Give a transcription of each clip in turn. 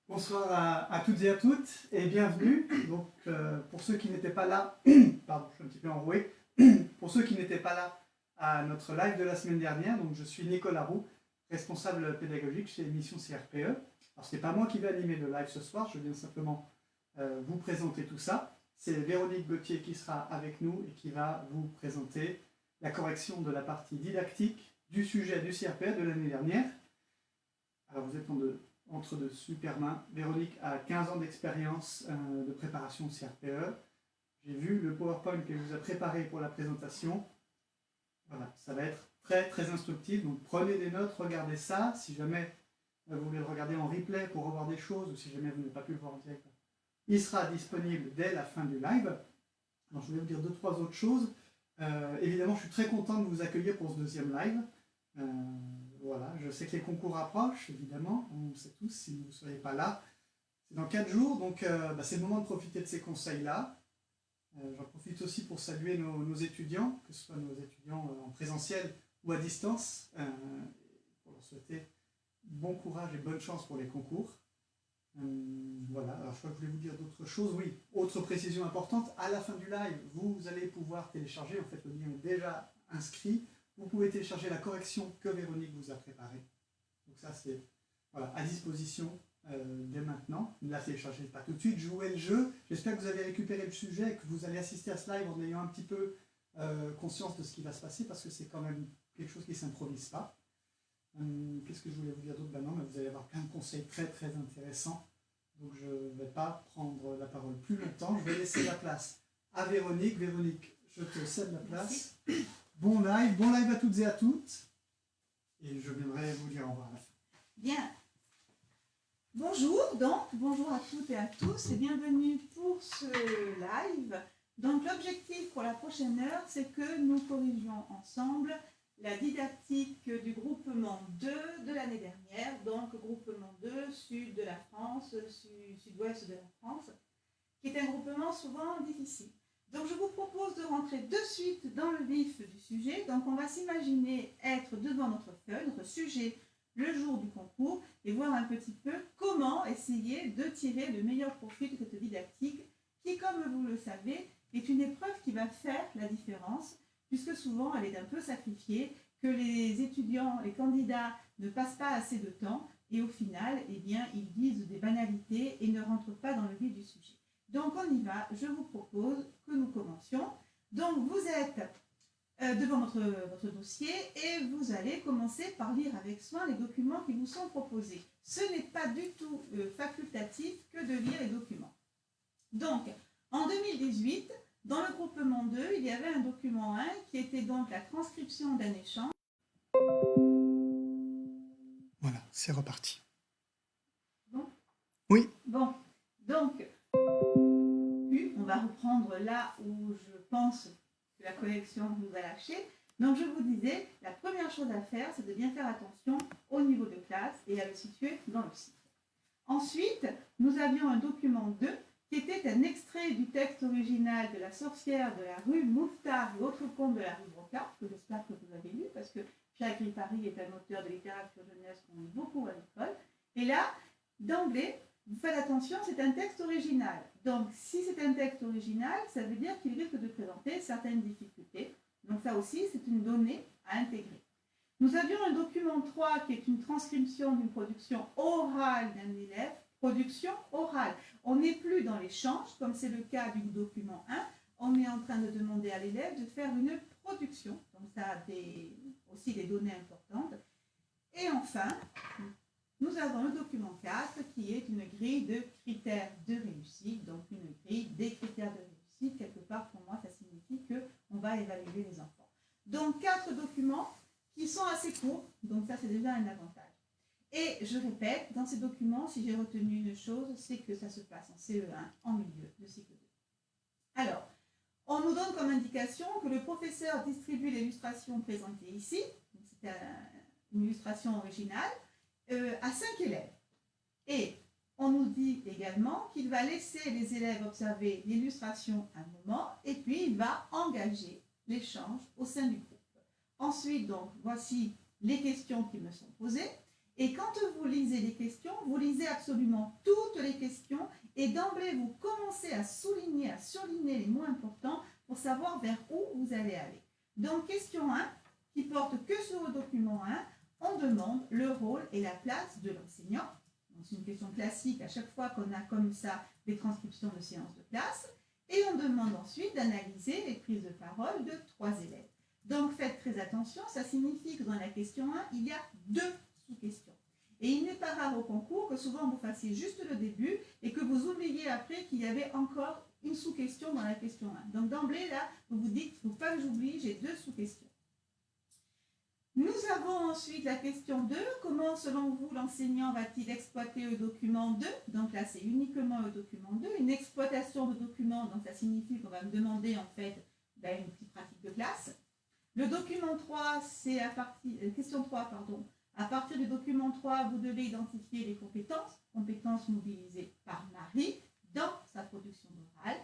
Bonsoir à toutes et à toutes et bienvenue. Donc, pour ceux qui n'étaient pas là, pardon, je suis un petit peu enroué. Pour ceux qui n'étaient pas là à notre live de la semaine dernière, donc je suis Nicolas Roux, responsable pédagogique chez Mission CRPE. Alors, ce n'est pas moi qui vais animer le live ce soir, je viens simplement vous présenter tout ça. C'est Véronique Gauthier qui sera avec nous et qui va vous présenter la correction de la partie didactique du sujet du CRPE de l'année dernière. Alors, vous êtes entre de super mains. Véronique a 15 ans d'expérience de préparation au CRPE. J'ai vu le PowerPoint qu'elle vous a préparé pour la présentation. Voilà, ça va être très très instructif. Donc prenez des notes, regardez ça. Si jamais vous voulez le regarder en replay pour revoir des choses, ou si jamais vous n'avez pas pu le voir en direct, il sera disponible dès la fin du live. Alors je vais vous dire 2-3 autres choses. Évidemment, je suis très content de vous accueillir pour ce deuxième live. Voilà, je sais que les concours approchent, évidemment, on le sait tous, si vous ne seriez pas là. C'est dans 4 jours, donc c'est le moment de profiter de ces conseils-là. J'en profite aussi pour saluer nos étudiants, que ce soit nos étudiants en présentiel ou à distance, pour leur souhaiter bon courage et bonne chance pour les concours. Voilà, alors je crois que je voulais vous dire d'autres choses. Oui, autre précision importante, à la fin du live, vous allez pouvoir télécharger, en fait le lien est déjà inscrit, vous pouvez télécharger la correction que Véronique vous a préparée. Donc ça c'est voilà, à disposition dès maintenant. Ne la téléchargez pas tout de suite, jouez le jeu. J'espère que vous avez récupéré le sujet et que vous allez assister à ce live en ayant un petit peu conscience de ce qui va se passer, parce que c'est quand même quelque chose qui ne s'improvise pas. Qu'est-ce que je voulais vous dire d'autre? Ben non, mais vous allez avoir plein de conseils très très intéressants. Donc je ne vais pas prendre la parole plus longtemps. Je vais laisser la place à Véronique. Véronique, je te cède la place. Bon live à toutes et à toutes. Et je viendrai vous dire au revoir à la fin. Bien. Bonjour donc, bonjour à toutes et à tous et bienvenue pour ce live. Donc l'objectif pour la prochaine heure, c'est que nous corrigions ensemble la didactique du groupement 2 de l'année dernière, donc groupement 2, sud de la France, sud-ouest de la France, qui est un groupement souvent difficile. Donc je vous propose de rentrer de suite dans le vif du sujet. Donc on va s'imaginer être devant notre feuille, notre sujet, le jour du concours, et voir un petit peu comment essayer de tirer le meilleur profit de cette didactique qui, comme vous le savez, est une épreuve qui va faire la différence, puisque souvent elle est un peu sacrifiée, que les étudiants, les candidats ne passent pas assez de temps, et au final, eh bien, ils disent des banalités et ne rentrent pas dans le vif du sujet. Donc on y va, je vous propose que nous commencions. Donc vous êtes devant votre dossier et vous allez commencer par lire avec soin les documents qui vous sont proposés. Ce n'est pas du tout facultatif que de lire les documents. Donc, en 2018, dans le groupement 2, il y avait un document 1 qui était donc la transcription d'un échange. Voilà, c'est reparti. Bon. Oui. Bon, donc, on va reprendre là où je pense que la connexion nous a lâché. Donc je vous disais, la première chose à faire, c'est de bien faire attention au niveau de classe et à le situer dans le site. Ensuite, nous avions un document 2 qui était un extrait du texte original de La sorcière de la rue Mouffetard et autres contes de la rue Brocard, que j'espère que vous avez lu, parce que Jacques Ripari est un auteur de littérature jeunesse qu'on lit beaucoup à l'école. Et là, d'emblée, vous faites attention, c'est un texte original. Donc, si c'est un texte original, ça veut dire qu'il risque de présenter certaines difficultés. Donc, ça aussi, c'est une donnée à intégrer. Nous avions un document 3 qui est une transcription d'une production orale d'un élève. Production orale. On n'est plus dans l'échange, comme c'est le cas du document 1. On est en train de demander à l'élève de faire une production. Donc, ça a aussi des données importantes. Et enfin, nous avons le document 4 qui est une grille de critères de réussite, donc une grille des critères de réussite. Quelque part, pour moi, ça signifie qu'on va évaluer les enfants. Donc, 4 documents qui sont assez courts, donc ça, c'est déjà un avantage. Et je répète, dans ces documents, si j'ai retenu une chose, c'est que ça se passe en CE1, en milieu de cycle 2. Alors, on nous donne comme indication que le professeur distribue l'illustration présentée ici, c'est une illustration originale, à 5 élèves. Et on nous dit également qu'il va laisser les élèves observer l'illustration un moment et puis il va engager l'échange au sein du groupe. Ensuite, donc, voici les questions qui me sont posées. Et quand vous lisez les questions, vous lisez absolument toutes les questions et d'emblée, vous commencez à souligner, à surligner les mots importants pour savoir vers où vous allez aller. Donc, question 1, qui porte que sur le document 1, on demande le rôle et la place de l'enseignant. C'est une question classique à chaque fois qu'on a comme ça des transcriptions de séances de classe. Et on demande ensuite d'analyser les prises de parole de 3 élèves. Donc, faites très attention, ça signifie que dans la question 1, il y a 2 sous-questions. Et il n'est pas rare au concours que souvent vous fassiez juste le début et que vous oubliez après qu'il y avait encore une sous-question dans la question 1. Donc d'emblée, là, vous vous dites, il ne faut pas que j'oublie, j'ai 2 sous-questions. Nous avons ensuite la question 2. Comment, selon vous, l'enseignant va-t-il exploiter le document 2? Donc là, c'est uniquement le document 2. Une exploitation de document, donc ça signifie qu'on va me demander en fait une petite pratique de classe. Le document 3, c'est question 3, pardon. À partir du document 3, vous devez identifier les compétences mobilisées par Marie dans sa production orale.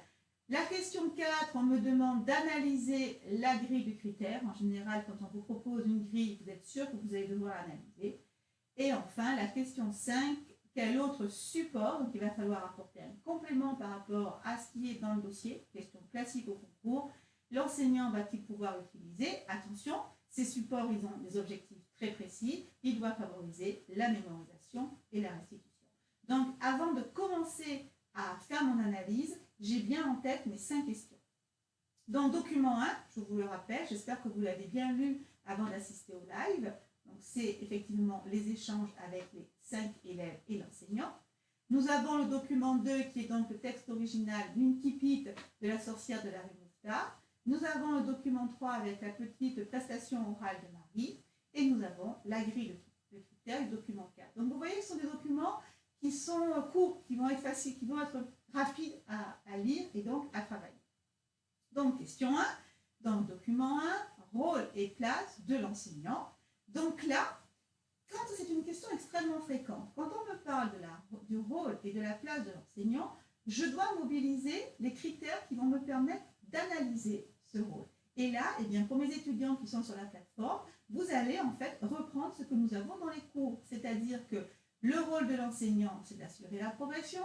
La question 4, on me demande d'analyser la grille de critères. En général, quand on vous propose une grille, vous êtes sûr que vous allez devoir l'analyser. Et enfin, la question 5, quel autre support? Donc, il va falloir apporter un complément par rapport à ce qui est dans le dossier. Question classique au concours. L'enseignant va-t-il pouvoir l'utiliser? Attention, ces supports, ils ont des objectifs très précis. Ils doivent favoriser la mémorisation et la restitution. Donc, avant de commencer à faire mon analyse, j'ai bien en tête mes 5 questions. Dans le document 1, je vous le rappelle, j'espère que vous l'avez bien lu avant d'assister au live. Donc, c'est effectivement les échanges avec les 5 élèves et l'enseignant. Nous avons le document 2 qui est donc le texte original d'Inkipit de la sorcière de la rue Mouffetard. Nous avons le document 3 avec la petite prestation orale de Marie. Et nous avons la grille de critères du document 4. Donc vous voyez, ce sont des documents qui sont courts, qui vont être faciles, qui vont être rapides à lire et donc à travailler. Donc question 1, dans le document 1, rôle et place de l'enseignant. Donc là, quand c'est une question extrêmement fréquente, quand on me parle du rôle et de la place de l'enseignant, je dois mobiliser les critères qui vont me permettre d'analyser ce rôle. Et là, eh bien, pour mes étudiants qui sont sur la plateforme, vous allez en fait reprendre ce que nous avons dans les cours. C'est-à-dire que le rôle de l'enseignant, c'est d'assurer la progression,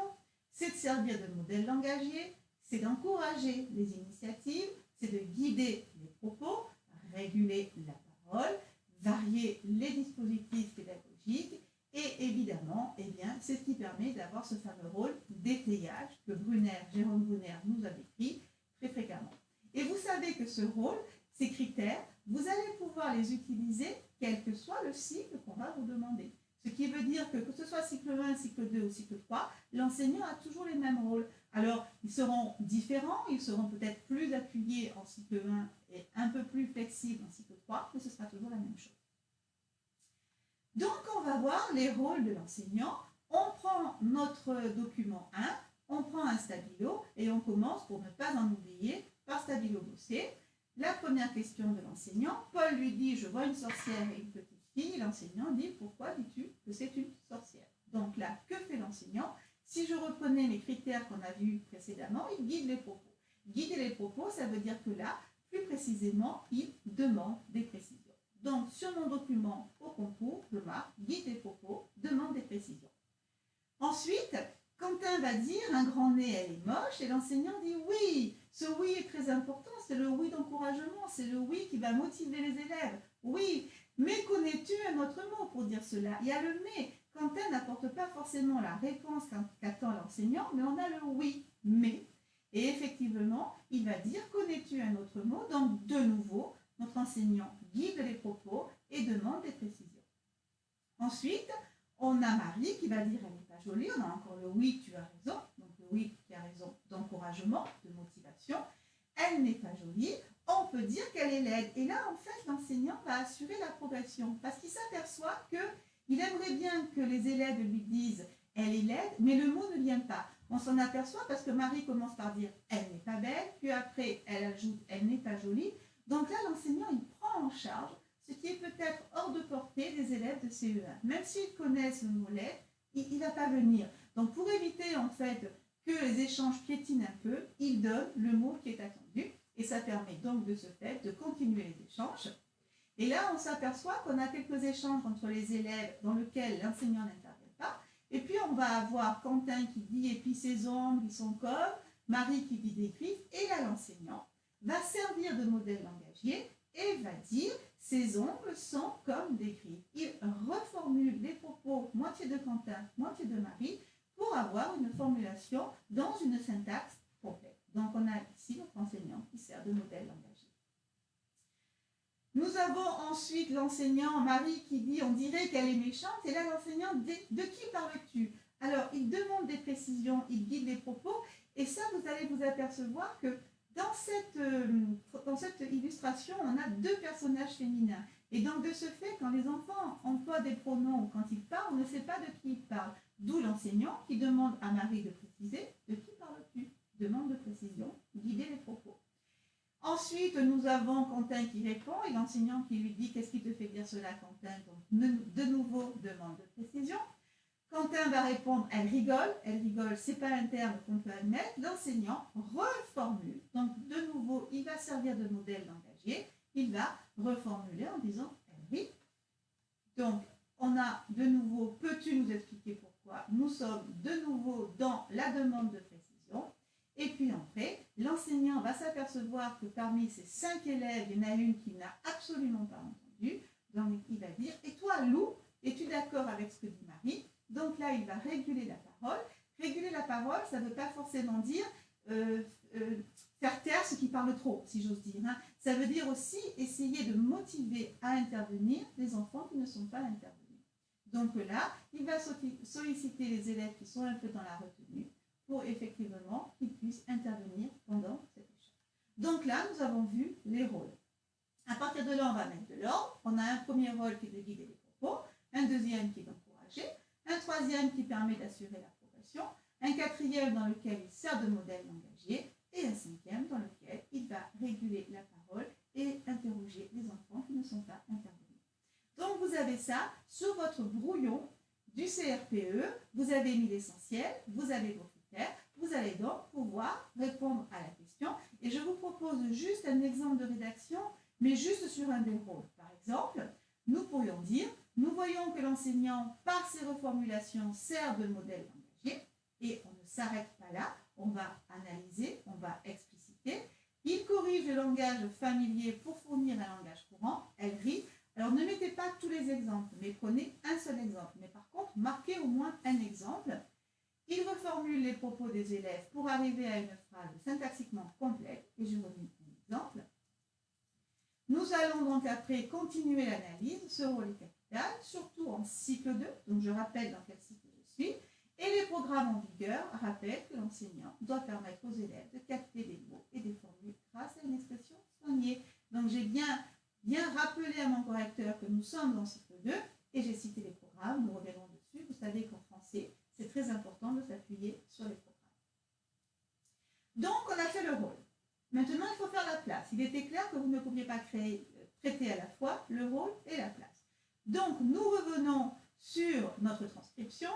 c'est de servir de modèle langagier, c'est d'encourager les initiatives, c'est de guider les propos, réguler la parole, varier les dispositifs pédagogiques et évidemment, eh bien, c'est ce qui permet d'avoir ce fameux rôle d'étayage que Jérôme Brunner nous a décrit très fréquemment. Et vous savez que ce rôle, ces critères, vous allez pouvoir les utiliser quel que soit le cycle qu'on va vous demander. Ce qui veut dire que ce soit cycle 1, cycle 2 ou cycle 3, l'enseignant a toujours les mêmes rôles. Alors, ils seront différents, ils seront peut-être plus appuyés en cycle 1 et un peu plus flexibles en cycle 3, mais ce sera toujours la même chose. Donc, on va voir les rôles de l'enseignant. On prend notre document 1, on prend un stabilo et on commence, pour ne pas en oublier, par stabilo bossé. La première question de l'enseignant, Paul lui dit « Je vois une sorcière et une petite fille ». L'enseignant dit « Pourquoi dis-tu que c'est une sorcière ?» Donc là, que fait l'enseignant? Si je reprenais mes critères qu'on a vus précédemment, il guide les propos. Guider les propos, ça veut dire que là, plus précisément, il demande des précisions. Donc, sur mon document au concours, je marque « Guide les propos, demande des précisions ». Ensuite, Quentin va dire « Un grand nez, elle est moche » et l'enseignant dit « Oui ». Ce oui est très important, c'est le oui d'encouragement, c'est le oui qui va motiver les élèves. Oui, mais connais-tu un autre mot pour dire cela? Il y a le mais. Quentin n'apporte pas forcément la réponse qu'attend l'enseignant, mais on a le oui, mais. Et effectivement, il va dire connais-tu un autre mot? Donc, de nouveau, notre enseignant guide les propos et demande des précisions. Ensuite, on a Marie qui va dire elle n'est pas jolie, on a encore le oui, tu as raison, donc le oui, tu as raison d'encouragement, de motivation. Elle n'est pas jolie, on peut dire qu'elle est laide. Et là, en fait, l'enseignant va assurer la progression parce qu'il s'aperçoit qu'il aimerait bien que les élèves lui disent elle est laide, mais le mot ne vient pas. On s'en aperçoit parce que Marie commence par dire elle n'est pas belle, puis après elle ajoute elle n'est pas jolie. Donc là, l'enseignant, il prend en charge ce qui est peut-être hors de portée des élèves de CE1. Même s'ils connaissent le mot laide, il ne va pas venir. Donc pour éviter en fait que les échanges piétinent un peu, il donne le mot qui est attendu et ça permet donc de ce fait de continuer les échanges. Et là, on s'aperçoit qu'on a quelques échanges entre les élèves dans lesquels l'enseignant n'intervient pas. Et puis, on va avoir Quentin qui dit « et puis ses ongles, ils sont comme », Marie qui dit des griffes, et là, l'enseignant va servir de modèle langagier et va dire « ses ongles sont comme des griffes ». Il reformule les propos moitié de Quentin, moitié de Marie pour avoir une formulation dans une syntaxe complète. Donc, on a ici notre enseignant qui sert de modèle langagier. Nous avons ensuite l'enseignant Marie qui dit « on dirait qu'elle est méchante » et là l'enseignant dit « de qui parles-tu » Alors il demande des précisions, il guide les propos et ça vous allez vous apercevoir que dans cette illustration on a deux personnages féminins et donc de ce fait quand les enfants emploient des pronoms ou quand ils parlent on ne sait pas de qui ils parlent, d'où l'enseignant qui demande à Marie de préciser « de qui parles-tu » demande de précision, guider les propos. Ensuite, nous avons Quentin qui répond et l'enseignant qui lui dit « Qu'est-ce qui te fait dire cela, Quentin ?» Donc, de nouveau, demande de précision. Quentin va répondre « Elle rigole ». Elle rigole, ce n'est pas un terme qu'on peut admettre. L'enseignant reformule. Donc, de nouveau, il va servir de modèle langagier. Il va reformuler en disant « Elle rit ». Donc, on a de nouveau « Peux-tu nous expliquer pourquoi ?» Nous sommes de nouveau dans la demande de précision. Et puis après, l'enseignant va s'apercevoir que parmi ces 5 élèves, il y en a une qui n'a absolument pas entendu. Donc il va dire « Et toi, Lou, es-tu d'accord avec ce que dit Marie ?» Donc là, il va réguler la parole. Réguler la parole, ça ne veut pas forcément dire faire taire ceux qui parlent trop, si j'ose dire. Hein. Ça veut dire aussi essayer de motiver à intervenir les enfants qui ne sont pas intervenus. Donc là, il va solliciter les élèves qui sont un peu dans la retenue pour effectivement qu'ils puissent intervenir pendant cet échange. Donc là, nous avons vu les rôles. À partir de là, on va mettre de l'ordre. On a un premier rôle qui est de guider les propos, un deuxième qui est d'encourager, un troisième qui permet d'assurer l'approbation, un quatrième dans lequel il sert de modèle langagier, et un cinquième dans lequel il va réguler la parole et interroger les enfants qui ne sont pas intervenus. Donc vous avez ça sur votre brouillon du CRPE, vous avez mis l'essentiel, vous avez vos critères, vous allez donc pouvoir répondre à la question. Et je vous propose juste un exemple de rédaction, mais juste sur un des rôles. Par exemple, nous pourrions dire, nous voyons que l'enseignant, par ses reformulations, sert de modèle langagier, et on ne s'arrête pas là, on va analyser, on va expliciter. Il corrige le langage familier pour fournir un langage courant, elle rit. Alors ne mettez pas tous les exemples, mais prenez un seul exemple. Mais par contre, marquez au moins un exemple. Il reformule les propos des élèves pour arriver à une phrase syntaxiquement complète. Et je redonne un exemple. Nous allons donc après continuer l'analyse. Ce rôle est capital, surtout en cycle 2. Donc je rappelle dans quel cycle je suis. Et les programmes en vigueur rappellent que l'enseignant doit permettre aux élèves de capter des mots et des formules grâce à une expression soignée. Donc j'ai bien rappelé à mon correcteur que nous sommes dans cycle 2 et j'ai cité les programmes, nous reviendrons dessus. Vous savez qu'en français, c'est très important de s'appuyer sur les programmes. Donc, on a fait le rôle. Maintenant, il faut faire la place. Il était clair que vous ne pouviez pas traiter à la fois le rôle et la place. Donc, nous revenons sur notre transcription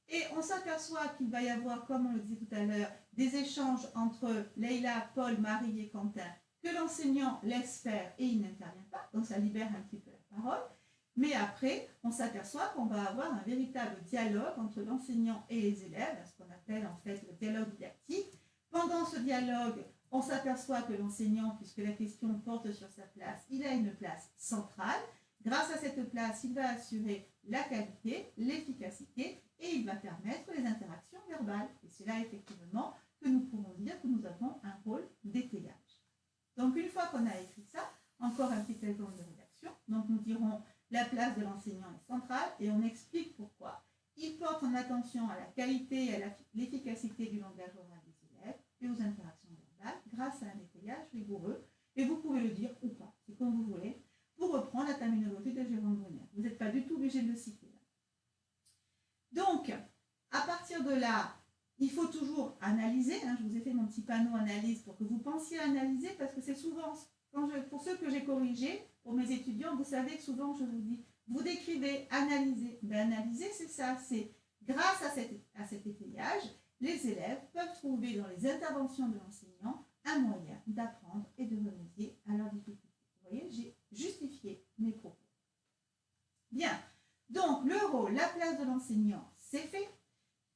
et on s'aperçoit qu'il va y avoir, comme on le disait tout à l'heure, des échanges entre Leïla, Paul, Marie et Quentin que l'enseignant laisse faire et il n'intervient pas. Donc, ça libère un petit peu la parole. Mais après, on s'aperçoit qu'on va avoir un véritable dialogue entre l'enseignant et les élèves, ce qu'on appelle en fait le dialogue didactique. Pendant ce dialogue, on s'aperçoit que l'enseignant, puisque la question porte sur sa place, il a une place centrale. Grâce à cette place, il va assurer la qualité, l'efficacité et il va permettre les interactions verbales. Et c'est là effectivement que nous pourrons dire que nous avons un rôle d'étayage. Donc une fois qu'on a écrit ça, encore un petit exemple de rédaction. Donc nous dirons la place de l'enseignant est centrale et on explique pourquoi. Il porte en attention à la qualité et à l'efficacité du langage oral des élèves et aux interactions verbales grâce à un étayage rigoureux. Et vous pouvez le dire ou pas, c'est comme vous voulez, pour reprendre la terminologie de Jérôme Brunner. Vous n'êtes pas du tout obligé de le citer. Donc, à partir de là, il faut toujours analyser. Je vous ai fait mon petit panneau analyse pour que vous pensiez à analyser parce que c'est souvent, pour ceux que j'ai corrigés, pour mes étudiants, vous savez que souvent je vous dis, vous décrivez, analysez. Ben, analyser, c'est ça, c'est grâce à cet étayage, les élèves peuvent trouver dans les interventions de l'enseignant un moyen d'apprendre et de remédier à leurs difficultés. Vous voyez, j'ai justifié mes Bien. Donc, le rôle, la place de l'enseignant, c'est fait.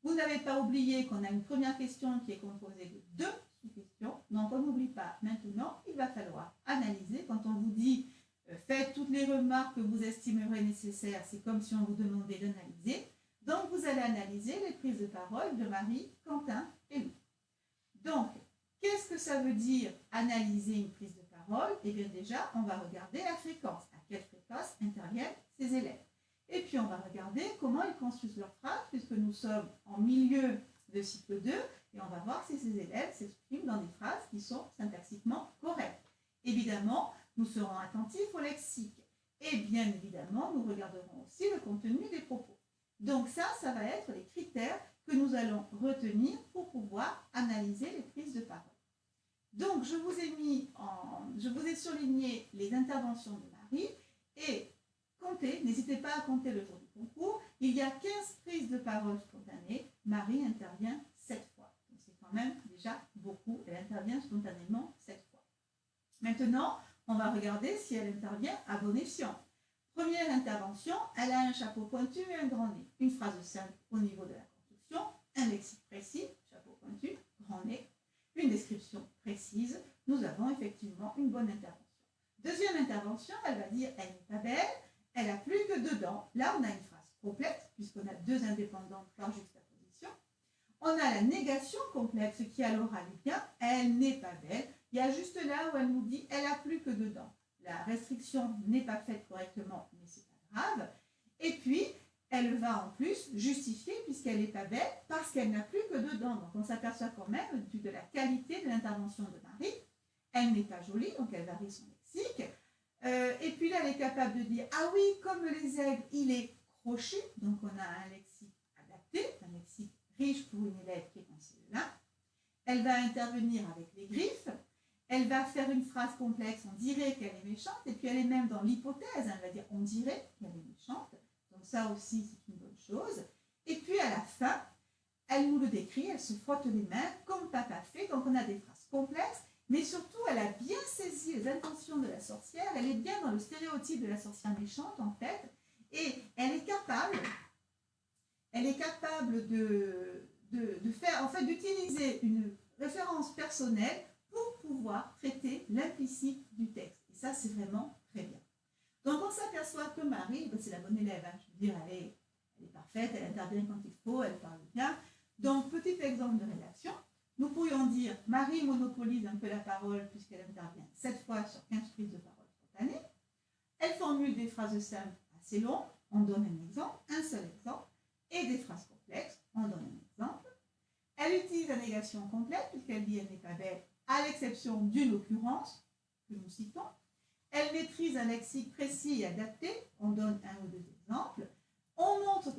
Vous n'avez pas oublié qu'on a une première question qui est composée de 2 sous-questions. Donc, on n'oublie pas. Maintenant, il va falloir analyser. Quand on vous dit faites toutes les remarques que vous estimerez nécessaires, c'est comme si on vous demandait d'analyser. Donc, vous allez analyser les prises de parole de Marie, Quentin et Lou. Donc, qu'est-ce que ça veut dire analyser une prise de parole? Eh bien, déjà, on va regarder la fréquence. À quelle fréquence interviennent ces élèves? Et puis, on va regarder comment ils construisent leurs phrases, puisque nous sommes en milieu de cycle 2, et on va voir si ces élèves s'expriment dans des phrases qui sont syntaxiquement correctes. Évidemment, nous serons attentifs au lexique. Et bien évidemment, nous regarderons aussi le contenu des propos. Donc ça va être les critères que nous allons retenir pour pouvoir analyser les prises de parole. Donc, je vous ai surligné les interventions de Marie et comptez, n'hésitez pas à compter le jour du concours. Il y a 15 prises de parole spontanées. Marie intervient 7 fois. Donc, c'est quand même déjà beaucoup. Elle intervient spontanément 7 fois. Maintenant, on va regarder si elle intervient à bon escient. Première intervention, elle a un chapeau pointu et un grand nez. Une phrase simple au niveau de la construction, un lexique précis, chapeau pointu, grand nez, une description précise. Nous avons effectivement une bonne intervention. Deuxième intervention, elle va dire elle n'est pas belle, elle a plus que 2 dents. Là, on a une phrase complète, puisqu'on a 2 indépendantes par juxtaposition. On a la négation complète, ce qui à l'oral est bien, elle n'est pas belle. Il y a juste là où elle nous dit elle a plus que 2 dents. La restriction n'est pas faite correctement, mais c'est pas grave. Et puis, elle va en plus justifier, puisqu'elle n'est pas belle, parce qu'elle n'a plus que 2 dents. Donc, on s'aperçoit quand même de la qualité de l'intervention de Marie. Elle n'est pas jolie, donc elle varie son lexique. Et puis là, elle est capable de dire ah oui, comme les aigles, il est crochu. Donc, on a un lexique adapté, un lexique riche pour une élève qui est en CE1. Elle va intervenir avec les griffes. Elle va faire une phrase complexe, on dirait qu'elle est méchante, et puis elle est même dans l'hypothèse, elle va dire on dirait qu'elle est méchante, donc ça aussi c'est une bonne chose. Et puis à la fin, elle nous le décrit, elle se frotte les mains comme papa fait, donc on a des phrases complexes, mais surtout elle a bien saisi les intentions de la sorcière, elle est bien dans le stéréotype de la sorcière méchante en fait, et elle est capable de faire, en fait d'utiliser une référence personnelle pour pouvoir traiter l'implicite du texte. Et ça, c'est vraiment très bien. Donc, on s'aperçoit que Marie, c'est la bonne élève, je veux dire, elle est parfaite, elle intervient quand il faut, elle parle bien. Donc, petit exemple de rédaction, nous pourrions dire Marie monopolise un peu la parole puisqu'elle intervient 7 fois sur 15 prises de parole spontanées. Elle formule des phrases simples assez longues, on donne un exemple, un seul exemple, et des phrases complexes, on donne un exemple. Elle utilise la négation complète puisqu'elle dit elle n'est pas belle, à l'exception d'une occurrence que nous citons. Elle maîtrise un lexique précis et adapté. On donne 1 ou 2 exemples.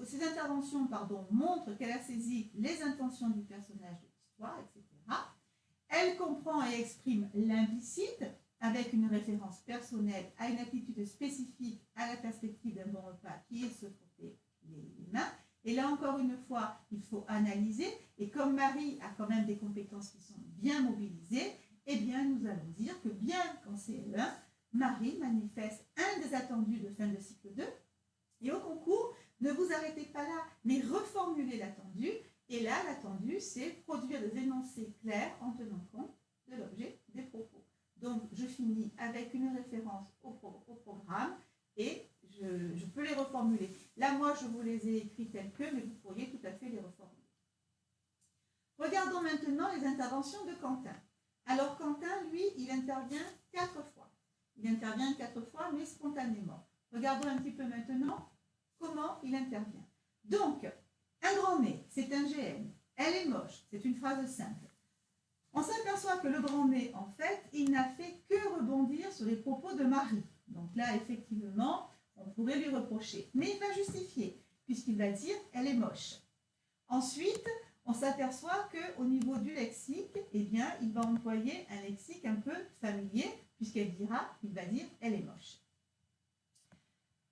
Ces interventions montrent qu'elle a saisi les intentions du personnage de l'histoire, etc. Elle comprend et exprime l'implicite avec une référence personnelle à une attitude spécifique à la perspective d'un bon repas qui est se frotter les mains. Et là, encore une fois, il faut analyser. Et comme Marie a quand même des compétences qui sont bien mobilisées, eh bien, nous allons dire que bien qu'en CE1, Marie manifeste un des attendus de fin de cycle 2. Et au concours, ne vous arrêtez pas là, mais reformulez l'attendu. Et là, l'attendu, c'est produire des énoncés clairs en tenant compte de l'objet des propos. Donc, je finis avec une référence au programme et je peux les reformuler. Là, moi, je vous les ai écrits tels que, mais vous pourriez tout à fait les reformuler. Regardons maintenant les interventions de Quentin. Alors, Quentin, lui, il intervient 4 fois. Il intervient 4 fois, mais spontanément. Regardons un petit peu maintenant comment il intervient. Donc, un grand nez, c'est un GN. Elle est moche, c'est une phrase simple. On s'aperçoit que le grand nez, en fait, il n'a fait que rebondir sur les propos de Marie. Donc là, effectivement, on pourrait lui reprocher. Mais il va justifier, puisqu'il va dire « elle est moche ». Ensuite, on s'aperçoit qu'au niveau du lexique, eh bien, il va employer un lexique un peu familier, puisqu'il va dire « elle est moche ».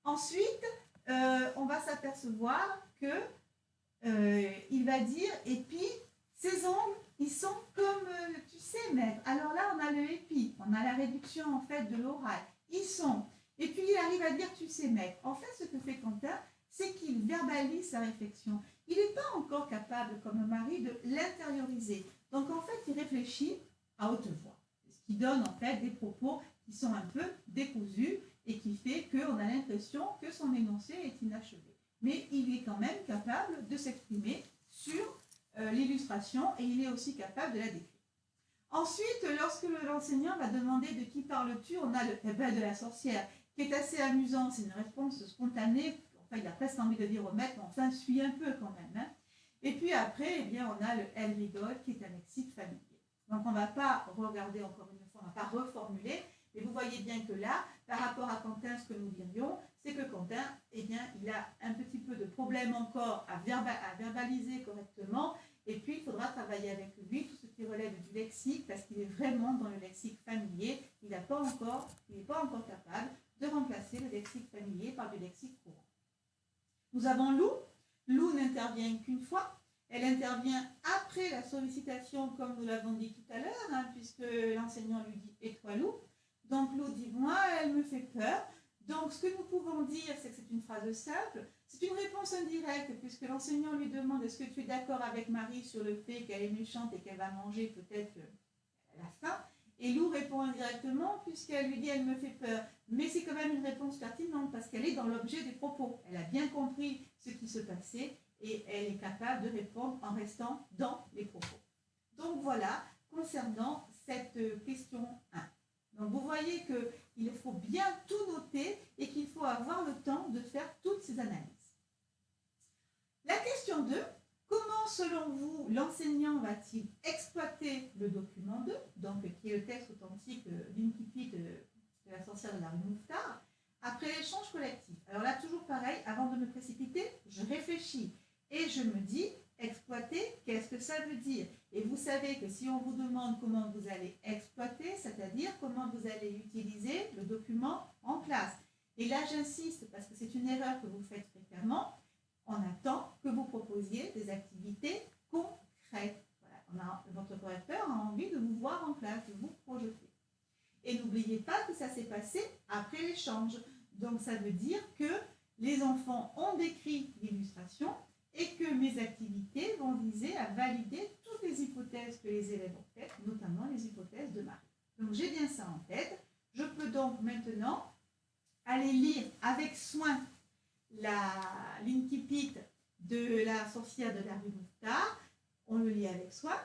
Ensuite, on va s'apercevoir qu'il va dire « et puis, ces ongles, ils sont comme, tu sais, maître ». Alors là, on a le épi, on a la réduction en fait de l'oral. Ils sont Et puis il arrive à dire tu sais mec. En fait, ce que fait Quentin, c'est qu'il verbalise sa réflexion. Il n'est pas encore capable, comme Marie, de l'intérioriser. Donc en fait, il réfléchit à haute voix. Ce qui donne en fait des propos qui sont un peu décousus et qui fait qu'on a l'impression que son énoncé est inachevé. Mais il est quand même capable de s'exprimer sur l'illustration et il est aussi capable de la décrire. Ensuite, lorsque l'enseignant va demander de qui parles-tu, on a le eh ben, de la sorcière, qui est assez amusant, c'est une réponse spontanée, enfin il a presque envie de dire au maître, mais enfin suis un peu quand même. Hein. Et puis après, eh bien, on a le elle rigole, qui est un lexique familier. Donc on ne va pas regarder encore une fois, on ne va pas reformuler, mais vous voyez bien que là, par rapport à Quentin, ce que nous dirions, c'est que Quentin, eh bien, il a un petit peu de problème encore à verbaliser correctement. Et puis, il faudra travailler avec lui tout ce qui relève du lexique, parce qu'il est vraiment dans le lexique familier. Il n'est pas encore capable de remplacer le lexique familier par du lexique courant. Nous avons Lou. Lou n'intervient qu'une fois. Elle intervient après la sollicitation, comme nous l'avons dit tout à l'heure, hein, puisque l'enseignant lui dit « Et toi, Lou ?» Donc, Lou dit « Moi, elle me fait peur. » Donc, ce que nous pouvons dire, c'est que c'est une phrase simple. C'est une réponse indirecte, puisque l'enseignant lui demande « Est-ce que tu es d'accord avec Marie sur le fait qu'elle est méchante et qu'elle va manger peut-être à la fin ?» Et Lou répond indirectement, puisqu'elle lui dit « Elle me fait peur ». Mais c'est quand même une réponse pertinente, parce qu'elle est dans l'objet des propos. Elle a bien compris ce qui se passait, et elle est capable de répondre en restant dans les propos. Donc voilà, concernant cette question 1. Donc vous voyez qu'il faut bien tout noter et qu'il faut avoir le temps de faire toutes ces analyses. La question 2, comment selon vous l'enseignant va-t-il exploiter le document 2, donc qui est le texte authentique l'Incipit de la sorcière de la rue Mouffetard, après l'échange collectif. Alors là, toujours pareil, avant de me précipiter, je réfléchis et je me dis, exploiter, qu'est-ce que ça veut dire? Et vous savez que si on vous demande comment vous allez exploiter, c'est-à-dire comment vous allez utiliser le document en classe. Et là, j'insiste, parce que c'est une erreur que vous faites fréquemment, on attend que vous proposiez des activités concrètes. Voilà. Votre correcteur a envie de vous voir en classe, de vous projeter. Et n'oubliez pas que ça s'est passé après l'échange. Donc ça veut dire que les enfants ont décrit l'illustration et que mes activités vont viser à valider toutes les hypothèses que les élèves ont faites, notamment les hypothèses de Marie. Donc j'ai bien ça en tête. Je peux donc maintenant aller lire avec soin l'Incipit de la sorcière de la rue Mouffetard. On le lit avec soin.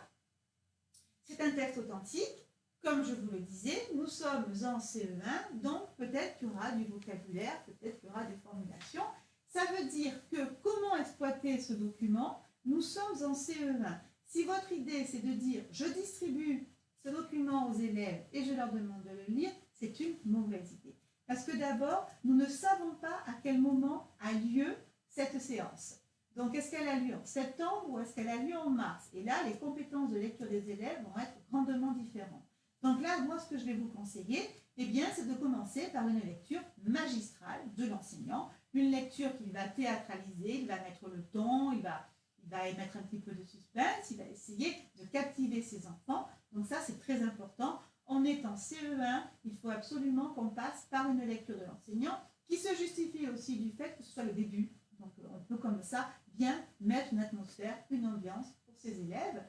C'est un texte authentique. Comme je vous le disais, nous sommes en CE1, donc peut-être qu'il y aura du vocabulaire, peut-être qu'il y aura des formulations. Ça veut dire que comment exploiter ce document? Nous sommes en CE1. Si votre idée, c'est de dire « je distribue ce document aux élèves et je leur demande de le lire », c'est une mauvaise idée. Parce que d'abord, nous ne savons pas à quel moment a lieu cette séance. Donc, est-ce qu'elle a lieu en septembre ou est-ce qu'elle a lieu en mars? Et là, les compétences de lecture des élèves vont être grandement différentes. Donc là, moi, ce que je vais vous conseiller, eh bien, c'est de commencer par une lecture magistrale de l'enseignant, une lecture qu'il va théâtraliser, il va mettre le ton, il va émettre un petit peu de suspense, il va essayer de captiver ses enfants. Donc ça, c'est très important. On est en CE1, il faut absolument qu'on passe par une lecture de l'enseignant qui se justifie aussi du fait que ce soit le début. Donc on peut comme ça bien mettre une atmosphère, une ambiance pour ses élèves.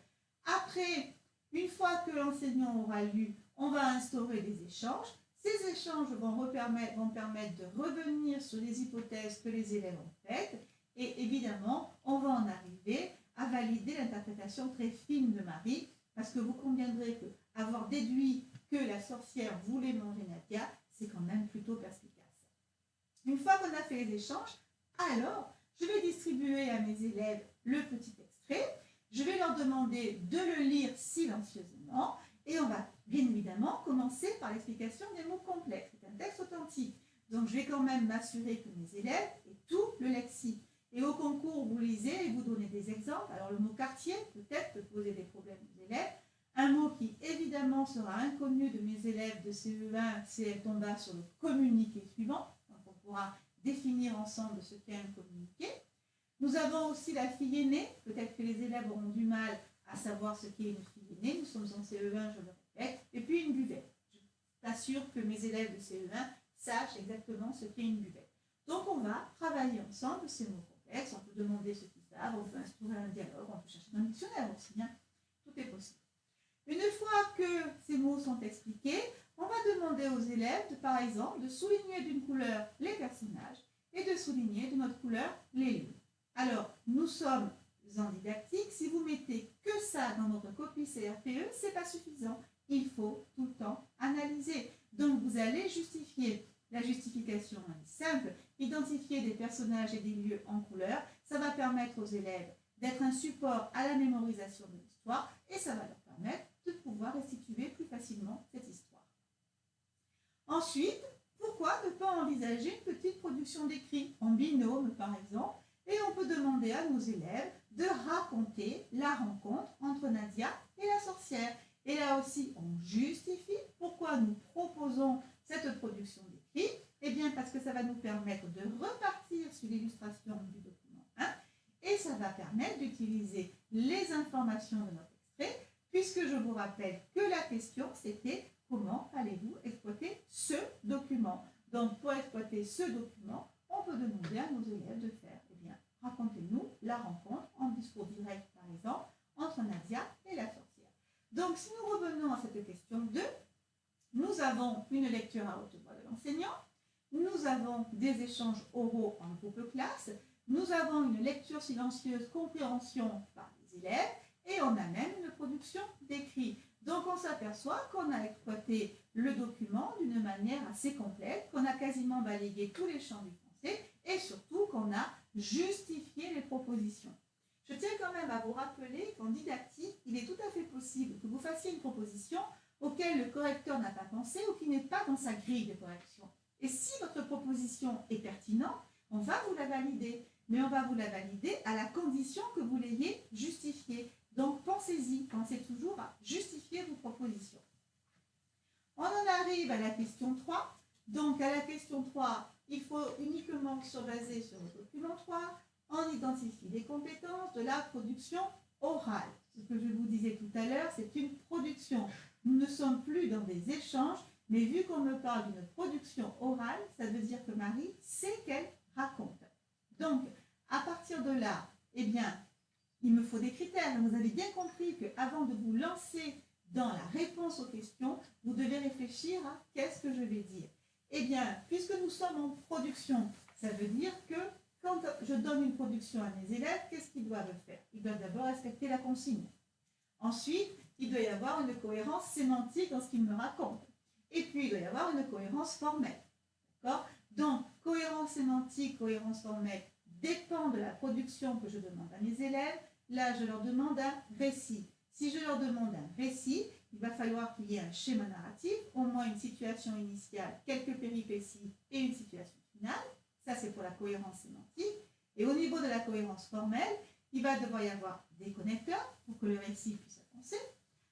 Après, une fois que l'enseignant aura lu, on va instaurer des échanges. Ces échanges vont permettre de revenir sur les hypothèses que les élèves ont faites. Et évidemment, on va en arriver à valider l'interprétation très fine de Marie, parce que vous conviendrez qu'avoir déduit que la sorcière voulait manger Nadia, c'est quand même plutôt perspicace. Une fois qu'on a fait les échanges, alors je vais distribuer à mes élèves le petit extrait. Je vais leur demander de le lire silencieusement et on va bien évidemment commencer par l'explication des mots complexes. C'est un texte authentique. Donc je vais quand même m'assurer que mes élèves aient tout le lexique. Et au concours, vous lisez et vous donnez des exemples. Alors le mot quartier, peut-être, peut poser des problèmes aux élèves. Un mot qui évidemment sera inconnu de mes élèves de CE1 si elle tomba sur le communiqué suivant. Donc on pourra définir ensemble ce qu'est un communiqué. Nous avons aussi la fille aînée. Peut-être que les élèves auront du mal à savoir ce qu'est une fille aînée. Nous sommes en CE1, je le répète. Et puis une buvette. Je t'assure que mes élèves de CE1 sache exactement ce qu'est une buvette. Donc on va travailler ensemble ces mots complexes, on peut demander ce qu'ils savent, on peut instaurer un dialogue, on peut chercher dans le dictionnaire aussi, hein. Tout est possible. Une fois que ces mots sont expliqués, on va demander aux élèves, par exemple, de souligner d'une couleur les personnages et de souligner d'une autre couleur les lieux. Alors, nous sommes en didactique, si vous mettez que ça dans votre copie CRPE, ce n'est pas suffisant. Il faut tout le temps analyser. Donc, vous allez justifier. La justification est simple. Identifier des personnages et des lieux en couleur, ça va permettre aux élèves d'être un support à la mémorisation de l'histoire et ça va leur permettre de pouvoir restituer plus facilement cette histoire. Ensuite, pourquoi ne pas envisager une petite production d'écrit en binôme par exemple, et on peut demander à nos élèves de raconter la rencontre entre Nadia et la sorcière. Et là aussi, on justifie pourquoi nous proposons cette production d'écrit. Eh bien, parce que ça va nous permettre de repartir sur l'illustration du document 1 et ça va permettre d'utiliser les informations de notre extrait, puisque je vous rappelle que la question, c'était comment allez-vous exploiter ce document. Donc, pour exploiter ce document, on peut demander à nos élèves de faire, eh bien, racontez-nous la rencontre en discours direct, par exemple, entre Nadia et la sorcière. Donc, si nous revenons à cette question 2, nous avons une lecture à haute voix de l'enseignant, nous avons des échanges oraux en groupe classe, nous avons une lecture silencieuse, compréhension par les élèves, et on a même une production d'écrit. Donc on s'aperçoit qu'on a exploité le document d'une manière assez complète, qu'on a quasiment balayé tous les champs du français, et surtout qu'on a justifié les propositions. Je tiens quand même à vous rappeler qu'en didactique, il est tout à fait possible que vous fassiez une proposition auquel le correcteur n'a pas pensé ou qui n'est pas dans sa grille de correction. Et si votre proposition est pertinente, on va vous la valider. Mais on va vous la valider à la condition que vous l'ayez justifiée. Donc pensez-y, pensez toujours à justifier vos propositions. On en arrive à la question 3. Donc à la question 3, il faut uniquement se baser sur le document 3. On identifie les compétences de la production orale. Ce que je vous disais tout à l'heure, c'est une production. Nous ne sommes plus dans des échanges, mais vu qu'on me parle d'une production orale, ça veut dire que Marie sait qu'elle raconte. Donc, à partir de là, eh bien, il me faut des critères. Vous avez bien compris qu'avant de vous lancer dans la réponse aux questions, vous devez réfléchir à qu'est-ce que je vais dire. Eh bien, puisque nous sommes en production, ça veut dire que quand je donne une production à mes élèves, qu'est-ce qu'ils doivent faire? Ils doivent d'abord respecter la consigne. Ensuite, il doit y avoir une cohérence sémantique dans ce qu'ils me racontent. Et puis, il doit y avoir une cohérence formelle. D'accord? Donc, cohérence sémantique, cohérence formelle dépend de la production que je demande à mes élèves. Là, je leur demande un récit. Si je leur demande un récit, il va falloir qu'il y ait un schéma narratif, au moins une situation initiale, quelques péripéties et une situation finale. Ça, c'est pour la cohérence sémantique. Et au niveau de la cohérence formelle, il va devoir y avoir des connecteurs pour que le récit puisse avancer,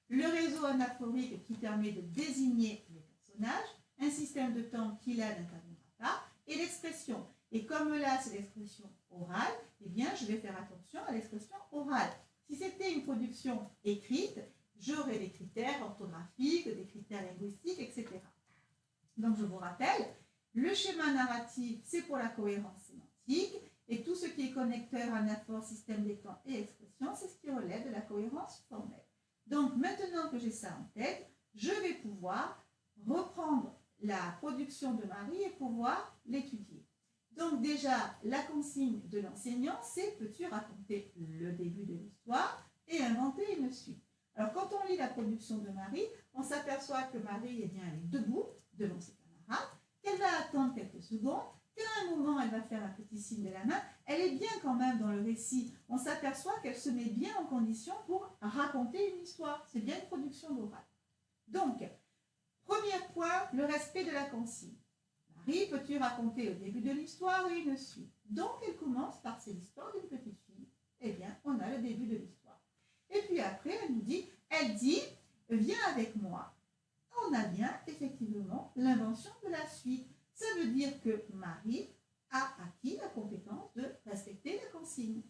le réseau anaphorique qui permet de désigner les personnages, un système de temps qui là n'interviendra pas, et l'expression. Et comme là, c'est l'expression orale, eh bien, je vais faire attention à l'expression orale. Si c'était une production écrite, j'aurais des critères orthographiques, des critères linguistiques, etc. Donc, je vous rappelle, le schéma narratif, c'est pour la cohérence sémantique, et tout ce qui est connecteur, anaphore, système des temps et expression, c'est ce qui relève de la cohérence formelle. Donc, maintenant que j'ai ça en tête, je vais pouvoir reprendre la production de Marie et pouvoir l'étudier. Donc déjà, la consigne de l'enseignant, c'est peux-tu raconter le début de l'histoire et inventer une suite. Alors quand on lit la production de Marie, on s'aperçoit que Marie eh bien, elle est debout devant ses camarades, qu'elle va attendre quelques secondes, qu'à un moment elle va faire un petit signe de la main, elle est bien quand même dans le récit. On s'aperçoit qu'elle se met bien en condition pour raconter une histoire. C'est bien une production d'oral. Donc, premier point, le respect de la consigne. Marie, peux-tu raconter le début de l'histoire et une suite? Donc, elle commence par c'est l'histoire d'une petite fille. Eh bien, on a le début de l'histoire. Et puis après, elle dit, viens avec moi. On a bien, effectivement, l'invention de la suite. Ça veut dire que Marie a acquis la compétence de respecter la consigne.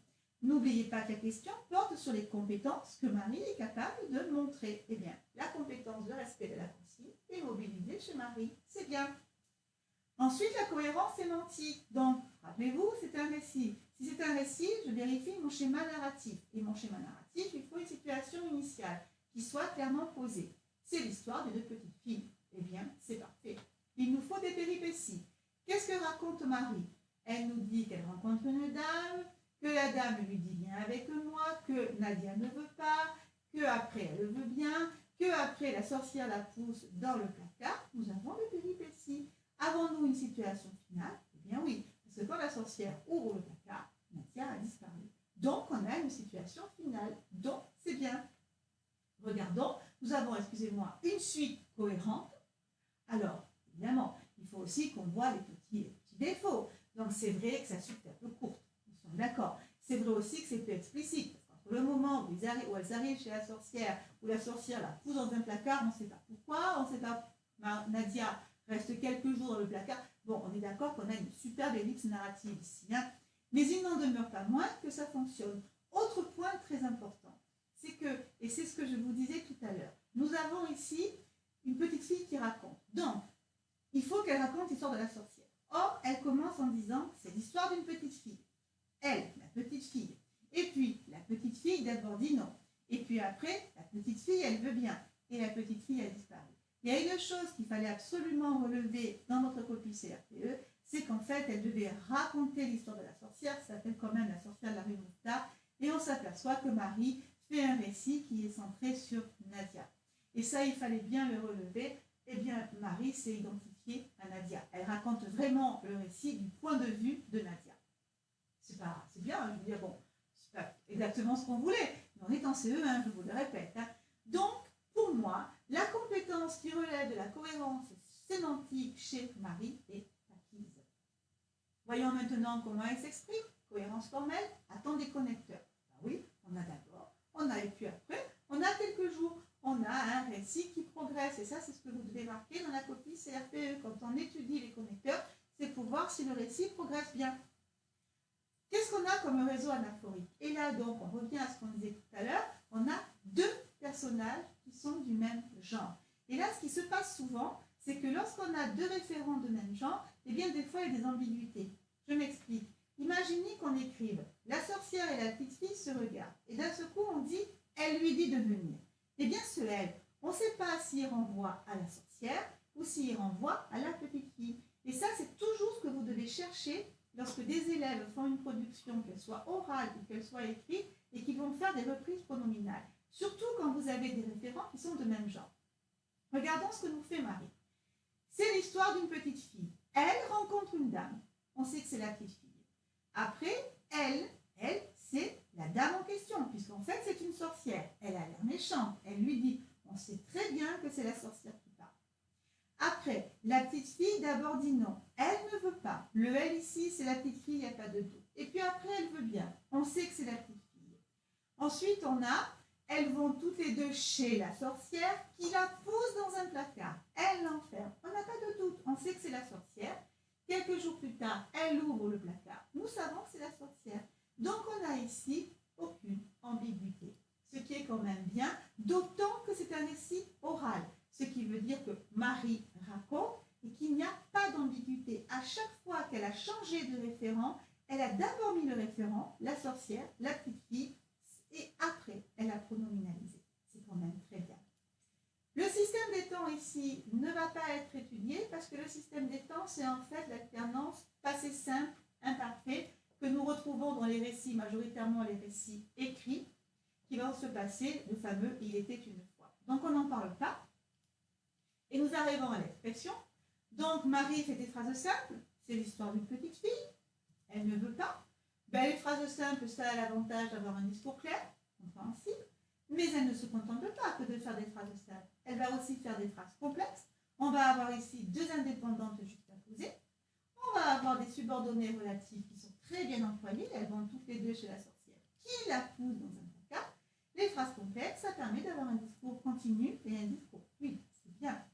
N'oubliez pas que la question porte sur les compétences que Marie est capable de montrer. Eh bien, la compétence de respect de la consigne est mobilisée chez Marie. C'est bien. Ensuite, la cohérence sémantique. Donc, rappelez-vous, c'est un récit. Si c'est un récit, je vérifie mon schéma narratif. Et mon schéma narratif, il faut une situation initiale qui soit clairement posée. C'est l'histoire de deux petites filles. Eh bien, c'est parfait. Il nous faut des péripéties. Qu'est-ce que raconte Marie? Elle nous dit qu'elle rencontre une dame, que la dame lui dit viens avec moi, que Nadia ne veut pas, qu'après elle veut bien, qu'après la sorcière la pousse dans le placard. Nous avons des péripéties. Avons-nous une situation finale? Eh bien oui, parce que quand la sorcière ouvre le placard, Nadia a disparu. Donc on a une situation finale. Donc c'est bien. Regardons, nous avons, excusez-moi, une suite cohérente. Alors, évidemment, il faut aussi qu'on voit les petits défauts. Donc c'est vrai que sa suite est un peu courte. Nous sommes d'accord. C'est vrai aussi que c'est peu explicite. Parce qu'entre le moment où elles arrivent chez la sorcière, où la sorcière la pousse dans un placard, on ne sait pas pourquoi, on ne sait pas. Nadia reste quelques jours dans le placard. Bon, on est d'accord qu'on a une superbe ellipse narrative ici. Hein, mais il n'en demeure pas moins que ça fonctionne. Autre point très important, c'est que, et c'est ce que je vous disais tout à l'heure, nous avons ici une petite fille qui raconte. Donc, il faut qu'elle raconte l'histoire de la sorcière. Or, elle commence en disant, c'est l'histoire d'une petite fille. Elle, la petite fille. Et puis, la petite fille d'abord dit non. Et puis après, la petite fille, elle veut bien. Et la petite fille a disparu. Il y a une chose qu'il fallait absolument relever dans notre copie CRPE, c'est qu'en fait, elle devait raconter l'histoire de la sorcière, ça s'appelle quand même la sorcière de la rue Mouffetard, et on s'aperçoit que Marie fait un récit qui est centré sur Nadia. Et ça, il fallait bien le relever. Eh bien, Marie s'est identifiée à Nadia. Elle raconte vraiment le récit du point de vue de Nadia. C'est bien, je veux dire, bon, c'est pas exactement ce qu'on voulait, mais on est en CE1, je vous le répète. Hein. Donc, pour moi, la compétence qui relève de la cohérence sémantique chez Marie est acquise. Voyons maintenant comment elle s'exprime. Cohérence formelle, attend des connecteurs. Ben oui, on a d'abord, on a et puis après, on a quelques jours. On a un récit qui progresse. Et ça, c'est ce que vous devez marquer dans la copie CRPE. Quand on étudie les connecteurs, c'est pour voir si le récit progresse bien. Qu'est-ce qu'on a comme réseau anaphorique? Et là, donc, on revient à ce qu'on disait tout à l'heure, on a deux personnages qui sont du même genre. Et là, ce qui se passe souvent, c'est que lorsqu'on a deux référents de même genre, eh bien, des fois, il y a des ambiguïtés. Je m'explique. Imaginez qu'on écrive « La sorcière et la petite fille se regardent ». Et d'un seul coup, on dit « Elle lui dit de venir ». Eh bien, ce « elle », on ne sait pas s'il renvoie à la sorcière ou s'il renvoie à la petite fille. Et ça, c'est toujours ce que vous devez chercher lorsque des élèves font une production, qu'elle soit orale ou qu'elle soit écrite, et qu'ils vont faire des reprises pronominales. Surtout quand vous avez des référents qui sont de même genre. Regardons ce que nous fait Marie. C'est l'histoire d'une petite fille. Elle rencontre une dame. On sait que c'est la petite fille. Après, elle, c'est la dame en question, puisqu'en fait, c'est une sorcière. Elle a l'air méchante. Elle lui dit, on sait très bien que c'est la sorcière qui parle. Après, la petite fille d'abord dit non. Elle ne veut pas. Le elle ici, c'est la petite fille, il n'y a pas de doute. Et puis après, elle veut bien. On sait que c'est la petite fille. Ensuite, on a, elles vont toutes les deux chez la sorcière qui la pousse dans un placard. Elle l'enferme. On n'a pas de doute. On sait que c'est la sorcière. Quelques jours plus tard, elle ouvre le placard. Nous savons que c'est la sorcière. Donc, on n'a ici aucune ambiguïté. Ce qui est quand même bien, d'autant que c'est un récit oral. Ce qui veut dire que Marie raconte et qu'il n'y a pas d'ambiguïté. À chaque fois qu'elle a changé de référent, elle a d'abord mis le référent, la sorcière, la petite fille, et après, elle a pronominalisé. C'est quand même très bien. Le système des temps ici ne va pas être étudié parce que le système des temps, c'est en fait l'alternance passé simple, imparfait, que nous retrouvons dans les récits, majoritairement les récits écrits, qui vont se passer, le fameux « il était une fois ». Donc on n'en parle pas. Et nous arrivons à l'expression. Donc Marie fait des phrases simples, c'est l'histoire d'une petite fille, elle ne veut pas. Ben, les phrases simples, ça a l'avantage d'avoir un discours clair, compréhensible, mais elle ne se contente pas que de faire des phrases simples. Elle va aussi faire des phrases complexes. On va avoir ici deux indépendantes juxtaposées. On va avoir des subordonnées relatives qui sont très bien employées. Elles vont toutes les deux chez la sorcière qui la pousse dans un placard. Les phrases complexes, ça permet d'avoir un discours continu et un discours fluide. C'est bien.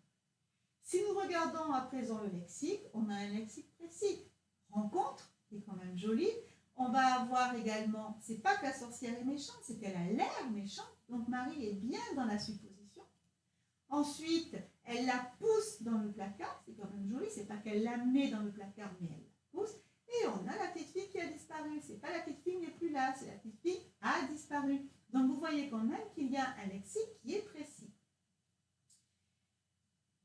Si nous regardons à présent le lexique, on a un lexique précis. Rencontre, qui est quand même joli. On va avoir également, c'est pas que la sorcière est méchante, c'est qu'elle a l'air méchante. Donc Marie est bien dans la supposition. Ensuite, elle la pousse dans le placard, c'est quand même joli, c'est pas qu'elle la met dans le placard, mais elle la pousse, et on a la petite fille qui a disparu. C'est pas la petite fille n'est plus là, c'est la petite fille a disparu. Donc vous voyez quand même qu'il y a un lexique qui est précis.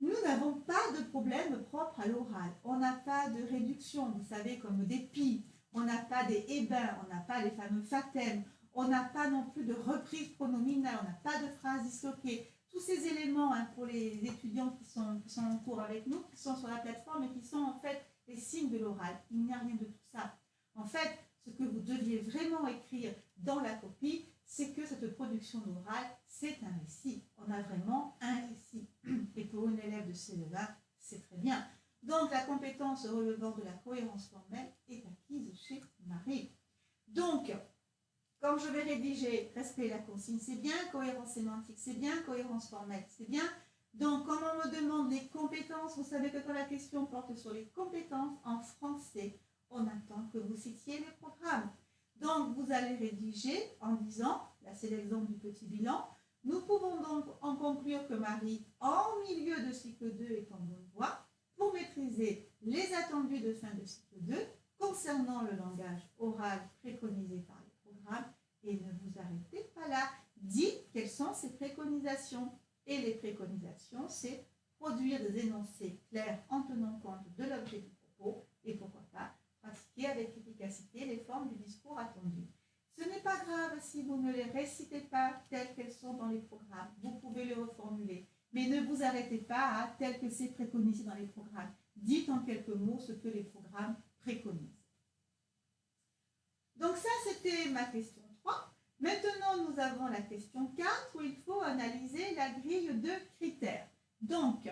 Nous n'avons pas de problème propre à l'oral. On n'a pas de réduction, vous savez, comme des pis. On n'a pas des ébins, on n'a pas les fameux fatèmes. On n'a pas non plus de reprise pronominale, on n'a pas de phrase disloquée. Tous ces éléments pour les étudiants qui sont en cours avec nous, qui sont sur la plateforme et qui sont en fait les signes de l'oral. Il n'y a rien de tout ça. En fait, ce que vous deviez vraiment écrire dans la copie, c'est que cette production d'oral, c'est un récit. On a vraiment un récit. Et pour une élève de CE1, c'est très bien. Donc, la compétence relevant de la cohérence formelle est acquise chez Marie. Donc, quand je vais rédiger respect de la consigne, c'est bien, cohérence sémantique, c'est bien, cohérence formelle, c'est bien. Donc, quand on me demande les compétences, vous savez que quand la question porte sur les compétences en français, on attend que vous citiez les programmes. Donc, vous allez rédiger en disant, là c'est l'exemple du petit bilan, nous pouvons donc en conclure que Marie, en milieu de cycle 2, est en bonne voie pour maîtriser les attendus de fin de cycle 2 concernant le langage oral préconisé par les programmes. Et ne vous arrêtez pas là. Dites quelles sont ces préconisations. Et les préconisations, c'est produire des énoncés clairs en tenant compte de l'objet du propos et pourquoi pas pratiquer avec efficacité les formes du discours attendu. Ce n'est pas grave si vous ne les récitez pas telles qu'elles sont dans les programmes. Vous pouvez les reformuler. Mais ne vous arrêtez pas à tel que c'est préconisé dans les programmes. Dites en quelques mots ce que les programmes préconisent. Donc ça, c'était ma question 3. Maintenant, nous avons la question 4 où il faut analyser la grille de critères. Donc,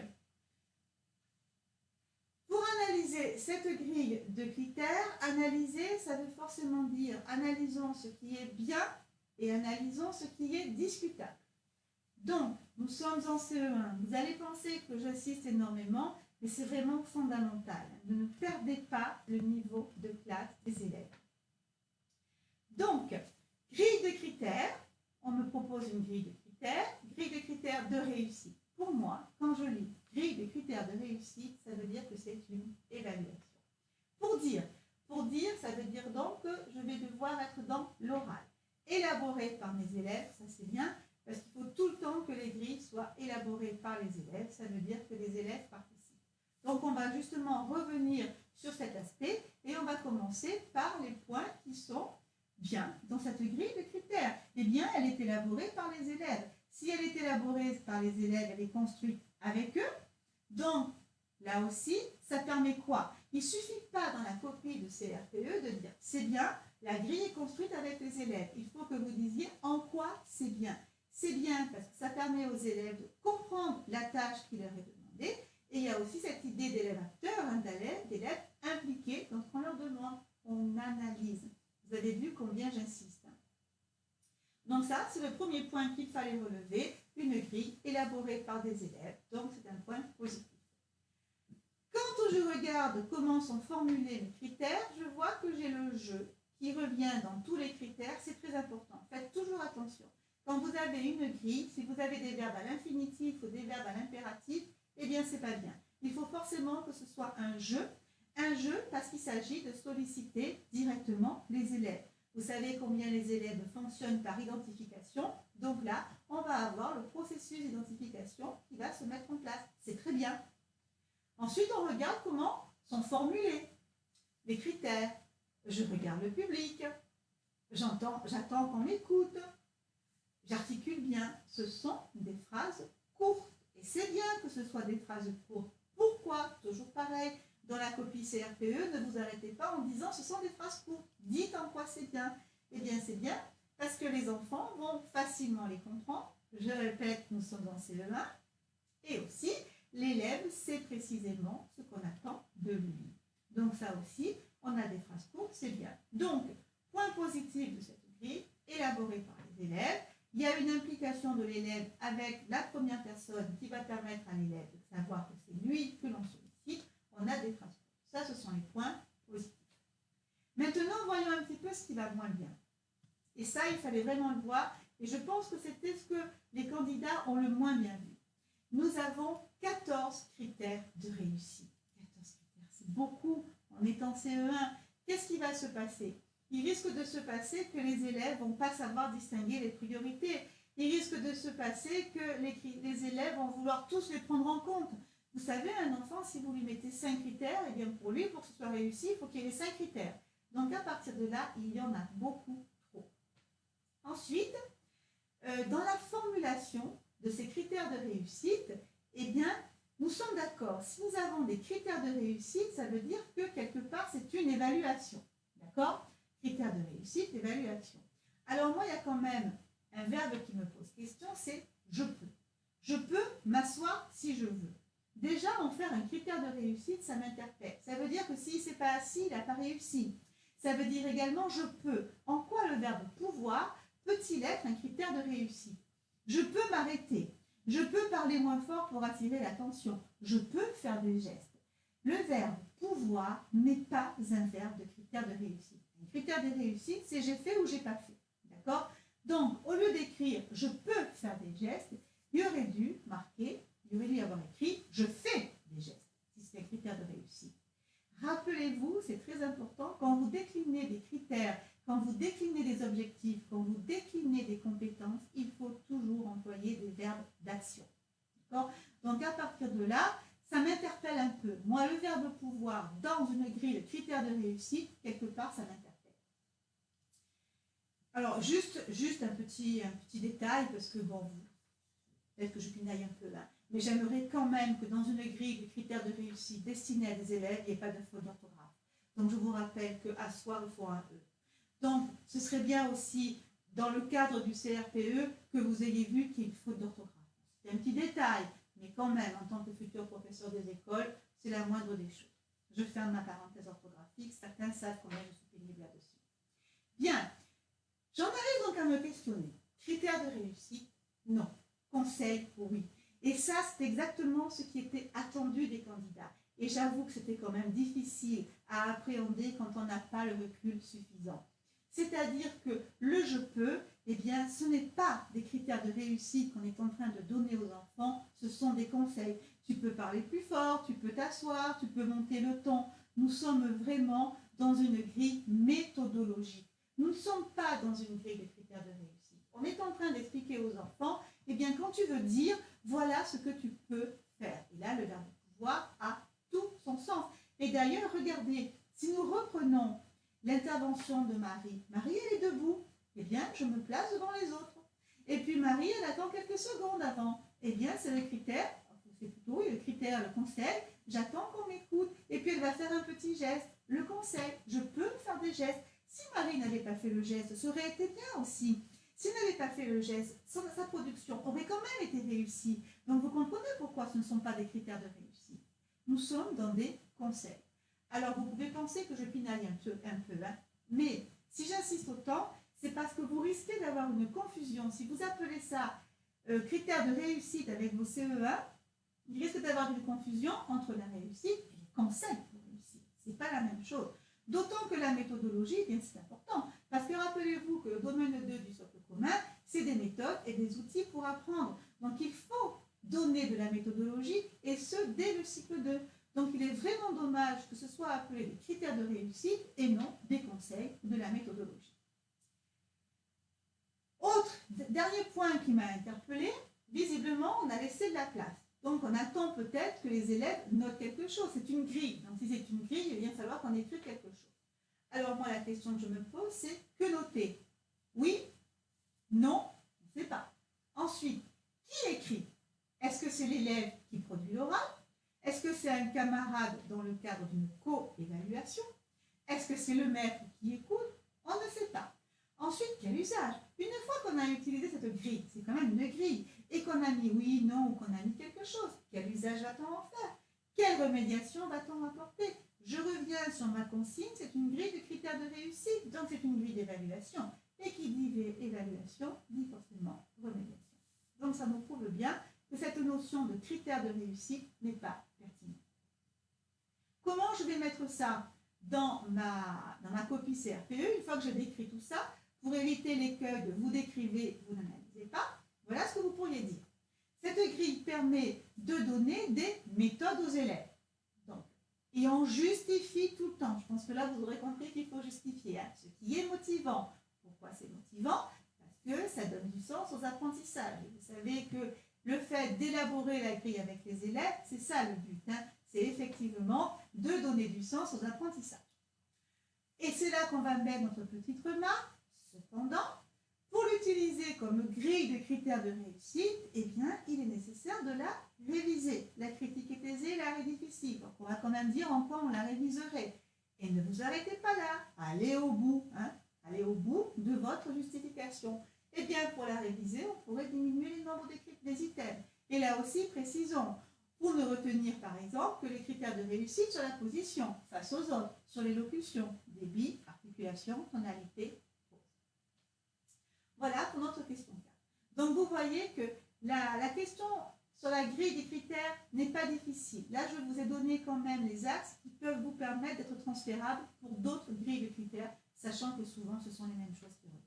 pour analyser cette grille de critères, analyser, ça veut forcément dire analysons ce qui est bien et analysons ce qui est discutable. Donc, nous sommes en CE1. Vous allez penser que j'insiste énormément, mais c'est vraiment fondamental. Ne perdez pas le niveau de classe des élèves. Donc, grille de critères, on me propose une grille de critères de réussite. Pour moi, quand je lis grille de critères de réussite, ça veut dire que c'est une évaluation. Pour dire, ça veut dire donc que je vais devoir être dans l'oral. Élaboré par mes élèves, ça c'est bien, parce qu'il faut tout le temps que les grilles soient élaborées par les élèves, ça veut dire que les élèves participent. Donc on va justement revenir sur cet aspect et on va commencer par les points qui sont bien dans cette grille de critères. Eh bien, elle est élaborée par les élèves. Si elle est élaborée par les élèves, elle est construite avec eux. Donc, là aussi, ça permet quoi? Il ne suffit pas dans la copie de CRPE de dire c'est bien, la grille est construite avec les élèves. Il faut que vous disiez en quoi c'est bien. C'est bien parce que ça permet aux élèves de comprendre la tâche qui leur est demandée. Et il y a aussi cette idée d'élève acteur, d'élèves impliqués dans ce qu'on leur demande. On analyse. Vous avez vu combien j'insiste. Donc ça, c'est le premier point qu'il fallait relever, une grille élaborée par des élèves. Donc c'est un point positif. Quand je regarde comment sont formulés les critères, je vois que j'ai le je qui revient dans tous les critères. C'est très important. Faites toujours attention. Quand vous avez une grille, si vous avez des verbes à l'infinitif ou des verbes à l'impératif, eh bien c'est pas bien. Il faut forcément que ce soit un je parce qu'il s'agit de solliciter directement les élèves. Vous savez combien les élèves fonctionnent par identification. Donc là, on va avoir le processus d'identification qui va se mettre en place. C'est très bien. Ensuite, on regarde comment sont formulés les critères. Je regarde le public. J'attends qu'on m'écoute. J'articule bien. Ce sont des phrases courtes. Et c'est bien que ce soit des phrases courtes. Pourquoi? Toujours pareil. Dans la copie CRPE, ne vous arrêtez pas en disant ce sont des phrases courtes. Dites en quoi c'est bien. Eh bien, c'est bien parce que les enfants vont facilement les comprendre. Je répète, nous sommes en CE1. Et aussi, l'élève sait précisément ce qu'on attend de lui. Donc ça aussi, on a des phrases courtes, c'est bien. Donc, point positif de cette grille, élaborée par les élèves. Il y a une implication de l'élève avec la première personne qui va permettre à l'élève de savoir que c'est lui que l'on sollicite. On a des phrases courtes. Ça, ce sont les points positifs. Maintenant, voyons un petit peu ce qui va moins bien. Et ça, il fallait vraiment le voir. Et je pense que c'était ce que les candidats ont le moins bien vu. nous avons 14 critères de réussite. 14 critères, c'est beaucoup. En étant CE1, qu'est-ce qui va se passer? Il risque de se passer que les élèves ne vont pas savoir distinguer les priorités. Il risque de se passer que les élèves vont vouloir tous les prendre en compte. Vous savez, un enfant, si vous lui mettez 5 critères, eh bien pour lui, pour que ce soit réussi, il faut qu'il y ait les 5 critères. Donc à partir de là, il y en a beaucoup trop. Ensuite, dans la formulation de ces critères de réussite, eh bien, nous sommes d'accord. Si nous avons des critères de réussite, ça veut dire que quelque part, c'est une évaluation. D'accord? Critères de réussite, évaluation. Alors moi, il y a quand même un verbe qui me pose question, c'est « je peux ». Je peux m'asseoir si je veux. Déjà, en faire un critère de réussite, ça m'interpelle. Ça veut dire que s'il ne s'est pas assis, il n'a pas réussi. Ça veut dire également « je peux ». En quoi le verbe « pouvoir » peut-il être un critère de réussite? Je peux m'arrêter. Je peux parler moins fort pour attirer l'attention. Je peux faire des gestes. Le verbe « pouvoir » n'est pas un verbe de critère de réussite. Un critère de réussite, c'est « j'ai fait » ou « j'ai pas fait ». D'accord? Donc, au lieu d'écrire « je peux faire des gestes », il aurait dû marquer, il aurait dû avoir écrit « je fais des gestes », si c'est un critère de réussite. Rappelez-vous, c'est très important, quand vous déclinez des critères, quand vous déclinez des objectifs, quand vous déclinez des compétences, il faut toujours employer des verbes d'action. D'accord? Donc, à partir de là, ça m'interpelle un peu. Moi, le verbe « pouvoir » dans une grille de critères de réussite, quelque part, ça m'interpelle. Alors, juste un petit détail, parce que bon, peut-être que je pinaille un peu là, mais j'aimerais quand même que dans une grille de critères de réussite destinée à des élèves, il n'y ait pas de faute d'orthographe. Donc, je vous rappelle qu'à soir, il faut un E. Donc, ce serait bien aussi, dans le cadre du CRPE, que vous ayez vu qu'il y ait une faute d'orthographe. C'est un petit détail, mais quand même, en tant que futur professeur des écoles, c'est la moindre des choses. Je ferme ma parenthèse orthographique, certains savent combien je suis pénible là-dessus. Bien, j'en arrive donc à me questionner. Critères de réussite, non. Conseil, oui. Et ça, c'est exactement ce qui était attendu des candidats. Et j'avoue que c'était quand même difficile à appréhender quand on n'a pas le recul suffisant. C'est-à-dire que le « je peux », eh bien, ce n'est pas des critères de réussite qu'on est en train de donner aux enfants, ce sont des conseils. Tu peux parler plus fort, tu peux t'asseoir, tu peux monter le ton. Nous sommes vraiment dans une grille méthodologique. Nous ne sommes pas dans une grille de critères de réussite. On est en train d'expliquer aux enfants, eh bien, quand tu veux dire, voilà ce que tu peux faire. Et là, le verbe pouvoir a tout son sens. Et d'ailleurs, regardez, si nous reprenons l'intervention de Marie. Marie, elle est debout. Eh bien, je me place devant les autres. Et puis Marie, elle attend quelques secondes avant. Eh bien, c'est le critère, c'est plutôt le critère, le conseil. J'attends qu'on m'écoute. Et puis, elle va faire un petit geste. Le conseil, je peux faire des gestes. Si Marie n'avait pas fait le geste, ça aurait été bien aussi. Si elle n'avait pas fait le geste, sa production aurait quand même été réussie. Donc, vous comprenez pourquoi ce ne sont pas des critères de réussite. Nous sommes dans des conseils. Alors, vous pouvez penser que je pinaille un peu hein, mais si j'insiste autant, c'est parce que vous risquez d'avoir une confusion. Si vous appelez ça critères de réussite avec vos CE1, il risque d'avoir une confusion entre la réussite et les conseils pour réussir. Ce n'est pas la même chose. D'autant que la méthodologie, eh bien, c'est important. Parce que rappelez-vous que le domaine 2 du socle commun, c'est des méthodes et des outils pour apprendre. Donc, il faut donner de la méthodologie, et ce, dès le cycle 2. Donc, il est vraiment dommage que ce soit appelé des critères de réussite et non des conseils ou de la méthodologie. Autre, dernier point qui m'a interpellé, visiblement, on a laissé de la place. Donc, on attend peut-être que les élèves notent quelque chose. C'est une grille. Donc, si c'est une grille, il va bien falloir qu'on écrive quelque chose. Alors, moi, la question que je me pose, c'est que noter? Oui? Non? On ne sait pas. Ensuite, qui écrit? Est-ce que c'est l'élève qui produit l'oral? Est-ce que c'est un camarade dans le cadre d'une co-évaluation? Est-ce que c'est le maître qui écoute? On ne sait pas. Ensuite, quel usage? Une fois qu'on a utilisé cette grille, c'est quand même une grille, et qu'on a mis oui, non, ou qu'on a mis quelque chose, quel usage va-t-on en faire? Quelle remédiation va-t-on apporter? Je reviens sur ma consigne, c'est une grille de critères de réussite, donc c'est une grille d'évaluation. Et qui dit évaluation, dit forcément remédiation. Donc ça nous prouve bien que cette notion de critères de réussite n'est pas pertinente. Comment je vais mettre ça dans ma copie CRPE, une fois que j'ai décrit tout ça, pour éviter l'écueil de vous décrivez, vous n'analysez pas? Voilà ce que vous pourriez dire. Cette grille permet de donner des méthodes aux élèves. Donc, et on justifie tout le temps. Je pense que là, vous aurez compris qu'il faut justifier ce qui est motivant. Pourquoi c'est motivant? Parce que ça donne du sens aux apprentissages. Et vous savez que le fait d'élaborer la grille avec les élèves, c'est ça le but. C'est effectivement de donner du sens aux apprentissages. Et c'est là qu'on va mettre notre petite remarque. Cependant, pour l'utiliser comme grille de critères de réussite, eh bien, il est nécessaire de la réviser. La critique est aisée, l'art est difficile. Donc, on va quand même dire en quoi on la réviserait. Et ne vous arrêtez pas là. Allez au bout. Allez au bout de votre justification. Eh bien, pour la réviser, on pourrait diminuer les nombres des items. Et là aussi, précisons, pour ne retenir par exemple que les critères de réussite sur la position, face aux autres, sur l'élocution, débit, articulation, tonalité, pause. Voilà pour notre question 4. Donc vous voyez que la question sur la grille des critères n'est pas difficile. Là, je vous ai donné quand même les axes qui peuvent vous permettre d'être transférables pour d'autres grilles de critères, sachant que souvent ce sont les mêmes choses qui reviennent.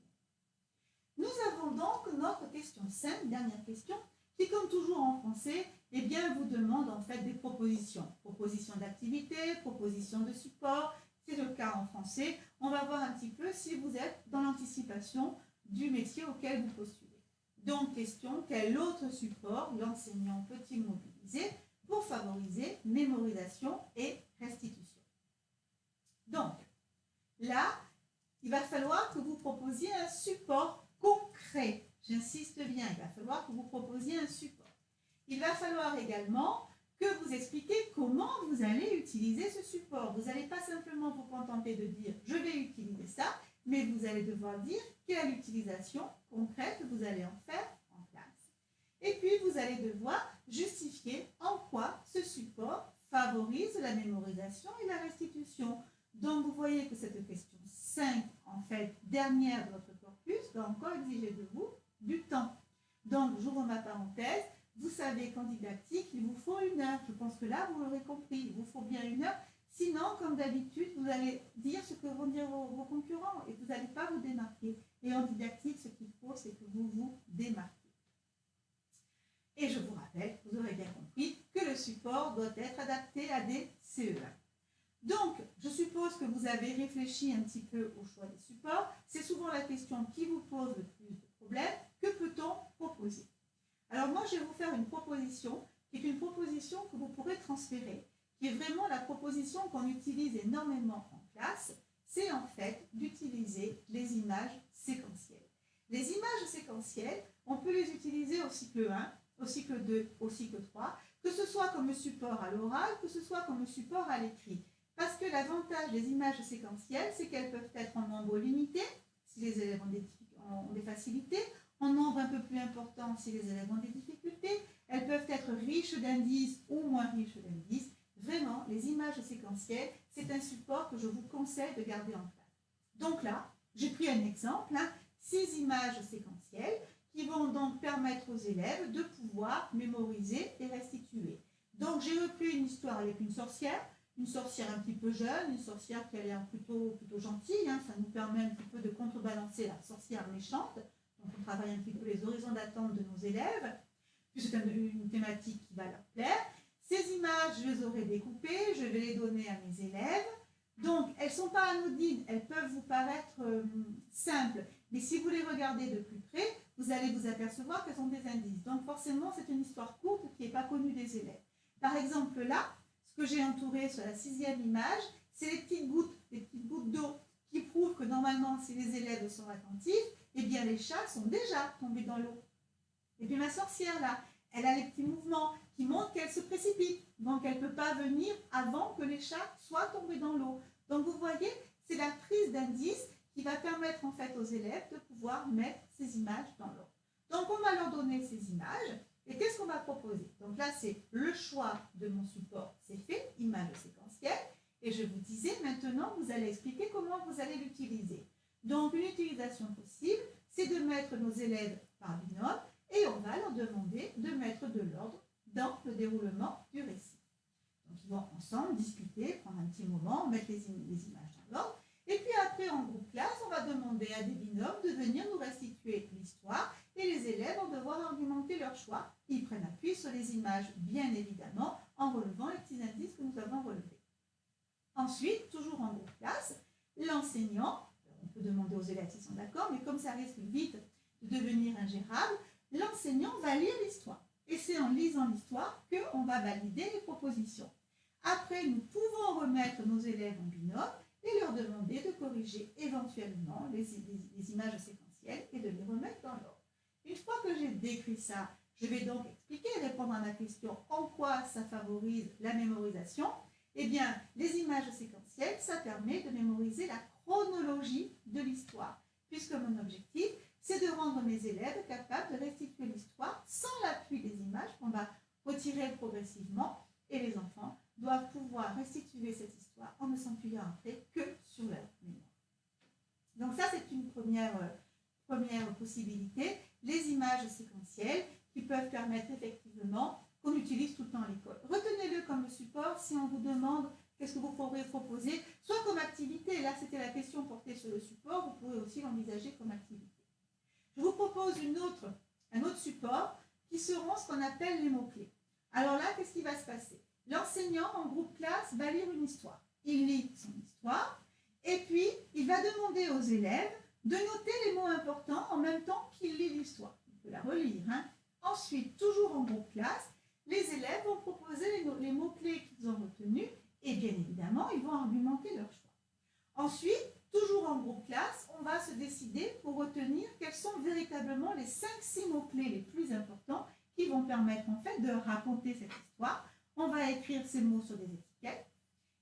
Nous avons donc notre question 5, dernière question, qui comme toujours en français, eh bien, vous demande en fait des propositions. Propositions d'activité, propositions de support, c'est le cas en français. On va voir un petit peu si vous êtes dans l'anticipation du métier auquel vous postulez. Donc, question, quel autre support l'enseignant peut-il mobiliser pour favoriser mémorisation et restitution? Donc, là, il va falloir que vous proposiez un support concret. J'insiste bien, il va falloir que vous proposiez un support. Il va falloir également que vous expliquiez comment vous allez utiliser ce support. Vous n'allez pas simplement vous contenter de dire « je vais utiliser ça », mais vous allez devoir dire quelle utilisation concrète vous allez en faire en classe. Et puis, vous allez devoir justifier en quoi ce support favorise la mémorisation et la restitution. Donc, vous voyez que cette question 5, en fait, dernière de votre corpus, va encore exiger de vous du temps. Donc, j'ouvre ma parenthèse. Vous savez qu'en didactique, il vous faut 1 heure. Je pense que là, vous l'aurez compris, il vous faut bien 1 heure. Sinon, comme d'habitude, vous allez dire ce que vont dire vos concurrents et vous n'allez pas vous démarquer. Et en didactique, ce qu'il faut, c'est que vous vous démarquez. Et je vous rappelle, vous aurez bien compris, que le support doit être adapté à des CE1. Donc, je suppose que vous avez réfléchi un petit peu au choix des supports. C'est souvent la question qui vous pose le plus de problèmes. Que peut-on proposer? Alors moi, je vais vous faire une proposition qui est une proposition que vous pourrez transférer, qui est vraiment la proposition qu'on utilise énormément en classe. C'est en fait d'utiliser les images séquentielles. Les images séquentielles, on peut les utiliser au cycle 1, au cycle 2, au cycle 3, que ce soit comme support à l'oral, que ce soit comme support à l'écrit. Parce que l'avantage des images séquentielles, c'est qu'elles peuvent être en nombre limité, si les élèves ont des facilités, en nombre un peu plus important si les élèves ont des difficultés, elles peuvent être riches d'indices ou moins riches d'indices. Vraiment, les images séquentielles, c'est un support que je vous conseille de garder en classe. Donc là, j'ai pris un exemple, 6 images séquentielles qui vont donc permettre aux élèves de pouvoir mémoriser et restituer. Donc j'ai repris une histoire avec une sorcière un petit peu jeune, une sorcière qui a l'air plutôt gentille, ça nous permet un petit peu de contrebalancer la sorcière méchante. Donc on travaille un petit peu les horizons d'attente de nos élèves, puis c'est une thématique qui va leur plaire. Ces images, je les aurai découpées, je vais les donner à mes élèves. Donc elles ne sont pas anodines, elles peuvent vous paraître simples, mais si vous les regardez de plus près, vous allez vous apercevoir qu'elles ont des indices. Donc forcément, c'est une histoire courte qui n'est pas connue des élèves. Par exemple là, ce que j'ai entouré sur la 6e image, c'est les petites gouttes d'eau qui prouvent que normalement, si les élèves sont attentifs, eh bien les chats sont déjà tombés dans l'eau. Et puis ma sorcière là, elle a les petits mouvements qui montrent qu'elle se précipite. Donc elle ne peut pas venir avant que les chats soient tombés dans l'eau. Donc vous voyez, c'est la prise d'indices qui va permettre en fait aux élèves de pouvoir mettre ces images dans l'eau. Donc on va leur donner ces images. Et qu'est-ce qu'on va proposer? Donc là, c'est le choix de mon support, c'est fait, image séquentielle. Et je vous disais, maintenant, vous allez expliquer comment vous allez l'utiliser. Donc, une utilisation possible, c'est de mettre nos élèves par binôme et on va leur demander de mettre de l'ordre dans le déroulement du récit. Donc, ils vont ensemble discuter, prendre un petit moment, mettre les images dans l'ordre. Et puis après, en groupe classe, on va demander à des binômes de venir nous restituer l'histoire et les élèves vont devoir argumenter leur choix. Ils prennent appui sur les images, bien évidemment, en relevant les petits indices que nous avons relevés. Ensuite, toujours en groupe classe, l'enseignant, on peut demander aux élèves s'ils sont d'accord, mais comme ça risque vite de devenir ingérable, l'enseignant va lire l'histoire. Et c'est en lisant l'histoire qu'on va valider les propositions. Après, nous pouvons remettre nos élèves en binôme et leur demander de corriger éventuellement les images séquentielles et de les remettre dans l'ordre. Une fois que j'ai décrit ça, je vais donc expliquer et répondre à ma question en quoi ça favorise la mémorisation. Eh bien, les images séquentielles, ça permet de mémoriser la chronologie de l'histoire, puisque mon objectif, c'est de rendre mes élèves capables de restituer l'histoire sans l'appui des images qu'on va retirer progressivement, et les enfants doivent pouvoir restituer cette histoire en ne s'appuyant après que sur leur mémoire. Donc ça, c'est une première possibilité, les images séquentielles qui peuvent permettre effectivement qu'on utilise tout le temps à l'école. Retenez-le comme support si on vous demande qu'est-ce que vous pourriez proposer, soit comme activité, là c'était la question portée sur le support, vous pouvez aussi l'envisager comme activité. Je vous propose un autre support qui seront ce qu'on appelle les mots-clés. Alors là, qu'est-ce qui va se passer? L'enseignant en groupe classe va lire une histoire. Il lit son histoire et puis il va demander aux élèves de noter les mots importants en même temps qu'il lit l'histoire. Il peut la relire. Ensuite, toujours en groupe classe, les élèves vont proposer les mots-clés qu'ils ont retenus et bien évidemment, ils vont argumenter leur choix. Ensuite, toujours en groupe classe, on va se décider pour retenir quels sont véritablement les 5-6 mots-clés les plus importants qui vont permettre en fait de raconter cette histoire. On va écrire ces mots sur des étiquettes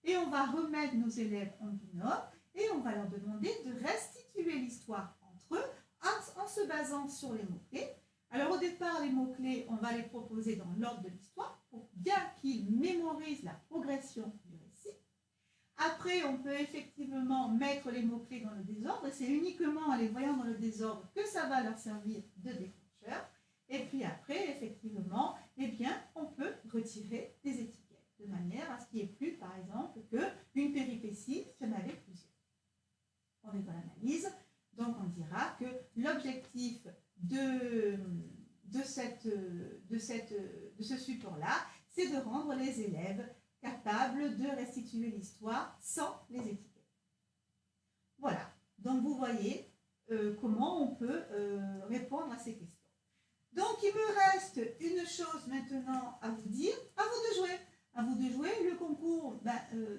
et on va remettre nos élèves en binôme et on va leur demander de restituer l'histoire entre eux en se basant sur les mots-clés. Alors au départ, les mots-clés, on va les proposer dans l'ordre de l'histoire pour bien qu'ils mémorisent la progression du récit. Après, on peut effectivement mettre les mots-clés dans le désordre et c'est uniquement en les voyant dans le désordre que ça va leur servir de déclencheur. Et puis après, effectivement, eh bien, on peut retirer des étiquettes de manière à ce qu'il n'y ait plus, par exemple, qu'une péripétie, il y en avait plusieurs. On est dans l'analyse, donc on dira que l'objectif de ce support-là, c'est de rendre les élèves capables de restituer l'histoire sans les étiquettes. Voilà, donc vous voyez comment on peut répondre à ces questions. Donc il me reste une chose maintenant à vous dire, à vous de jouer. À vous de jouer, le concours,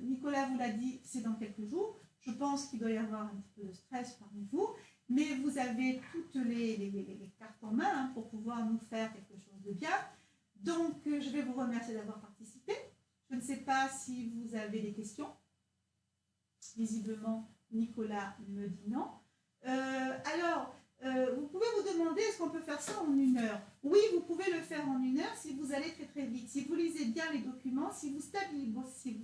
Nicolas vous l'a dit, c'est dans quelques jours. Je pense qu'il doit y avoir un petit peu de stress parmi vous, mais vous avez toutes les cartes en main pour pouvoir nous faire quelque chose de bien. Donc je vais vous remercier d'avoir participé. Je ne sais pas si vous avez des questions. Visiblement, Nicolas me dit non. Vous pouvez vous demander, est-ce qu'on peut faire ça en 1 heure? Oui, vous pouvez le faire en 1 heure si vous allez très très vite, si vous lisez bien les documents, si vous stabilobossez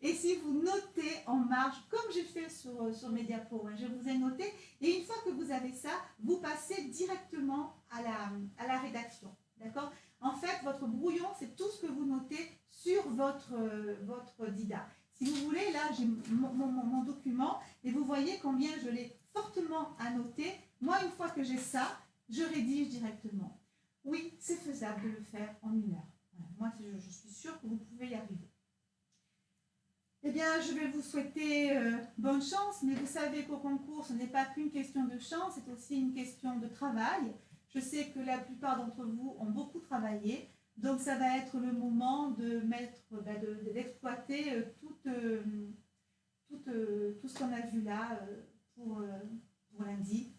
et si vous notez en marge, comme j'ai fait sur mes diapos, je vous ai noté, et une fois que vous avez ça, vous passez directement à la rédaction. D'accord? En fait, votre brouillon, c'est tout ce que vous notez sur votre DIDA. Si vous voulez, là, j'ai mon document et vous voyez combien je l'ai fortement annoté. Moi, une fois que j'ai ça, je rédige directement. Oui, c'est faisable de le faire en 1 heure. Voilà. Moi, je suis sûre que vous pouvez y arriver. Eh bien, je vais vous souhaiter bonne chance, mais vous savez qu'au concours, ce n'est pas qu'une question de chance, c'est aussi une question de travail. Je sais que la plupart d'entre vous ont beaucoup travaillé. Donc, ça va être le moment d'exploiter tout ce qu'on a vu là pour lundi.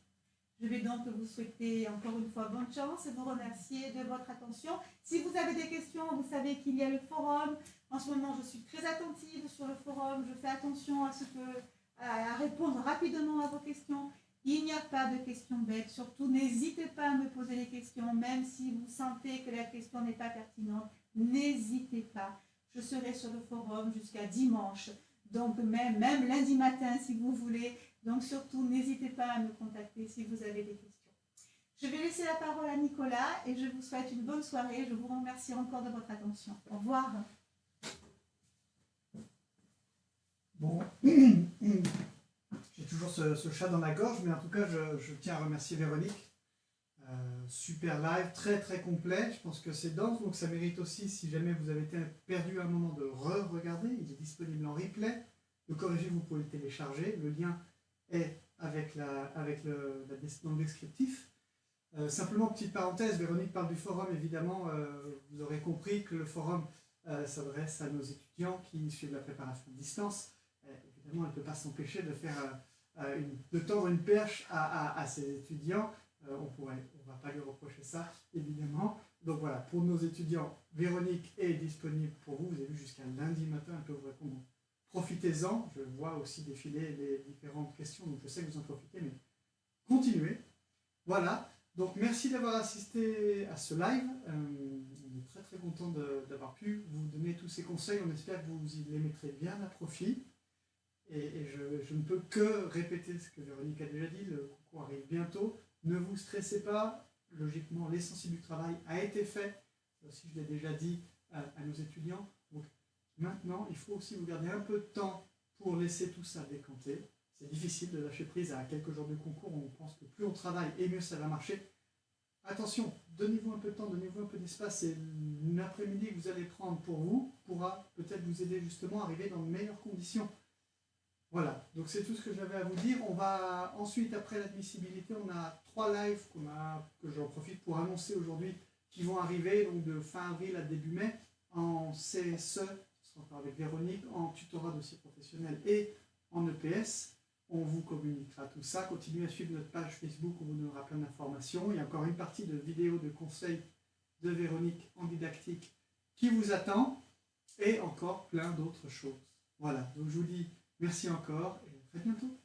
Je vais donc vous souhaiter encore une fois bonne chance et vous remercier de votre attention. Si vous avez des questions, vous savez qu'il y a le forum. En ce moment, je suis très attentive sur le forum. Je fais attention à répondre rapidement à vos questions. Il n'y a pas de questions bêtes. Surtout, n'hésitez pas à me poser des questions, même si vous sentez que la question n'est pas pertinente. N'hésitez pas. Je serai sur le forum jusqu'à dimanche. Donc, même lundi matin, si vous voulez. Donc, surtout, n'hésitez pas à me contacter si vous avez des questions. Je vais laisser la parole à Nicolas et je vous souhaite une bonne soirée. Je vous remercie encore de votre attention. Au revoir. Bon. J'ai toujours ce chat dans la gorge, mais en tout cas, je tiens à remercier Véronique Super live, très très complet. Je pense que c'est dense, donc ça mérite aussi, si jamais vous avez été perdu à un moment, de re-regarder. Il est disponible en replay. Le corrigé, vous pouvez le télécharger. Le lien est dans le descriptif. Simplement, petite parenthèse, Véronique parle du forum, évidemment, vous aurez compris que le forum s'adresse à nos étudiants qui suivent la préparation à distance. Évidemment, elle ne peut pas s'empêcher de de tendre une perche à ses étudiants. On ne va pas lui reprocher ça, évidemment. Donc voilà, pour nos étudiants, Véronique est disponible pour vous. Vous avez vu jusqu'à lundi matin, elle peut vous répondre. Profitez-en. Je vois aussi défiler les différentes questions, donc je sais que vous en profitez, mais continuez. Voilà. Donc merci d'avoir assisté à ce live. On est très très content d'avoir pu vous donner tous ces conseils. On espère que vous les mettrez bien à profit. Et je ne peux que répéter ce que Véronique a déjà dit. Le concours arrive bientôt. Ne vous stressez pas. Logiquement, l'essentiel du travail a été fait. Ça aussi, je l'ai déjà dit à nos étudiants. Donc maintenant, il faut aussi vous garder un peu de temps pour laisser tout ça décanter. C'est difficile de lâcher prise à quelques jours de concours. On pense que plus on travaille et mieux ça va marcher. Attention, donnez-vous un peu de temps, donnez-vous un peu d'espace, et l'après-midi que vous allez prendre pour vous pourra peut-être vous aider justement à arriver dans de meilleures conditions. Voilà, donc c'est tout ce que j'avais à vous dire. On va ensuite, après l'admissibilité, on a 3 lives que j'en profite pour annoncer aujourd'hui, qui vont arriver donc de fin avril à début mai, en CSE, ce sera encore avec Véronique, en tutorat dossier professionnel et en EPS. On vous communiquera tout ça. Continuez à suivre notre page Facebook, on vous donnera plein d'informations. Il y a encore une partie de vidéos de conseils de Véronique en didactique qui vous attend, et encore plein d'autres choses. Voilà, donc je vous dis merci encore et à très bientôt.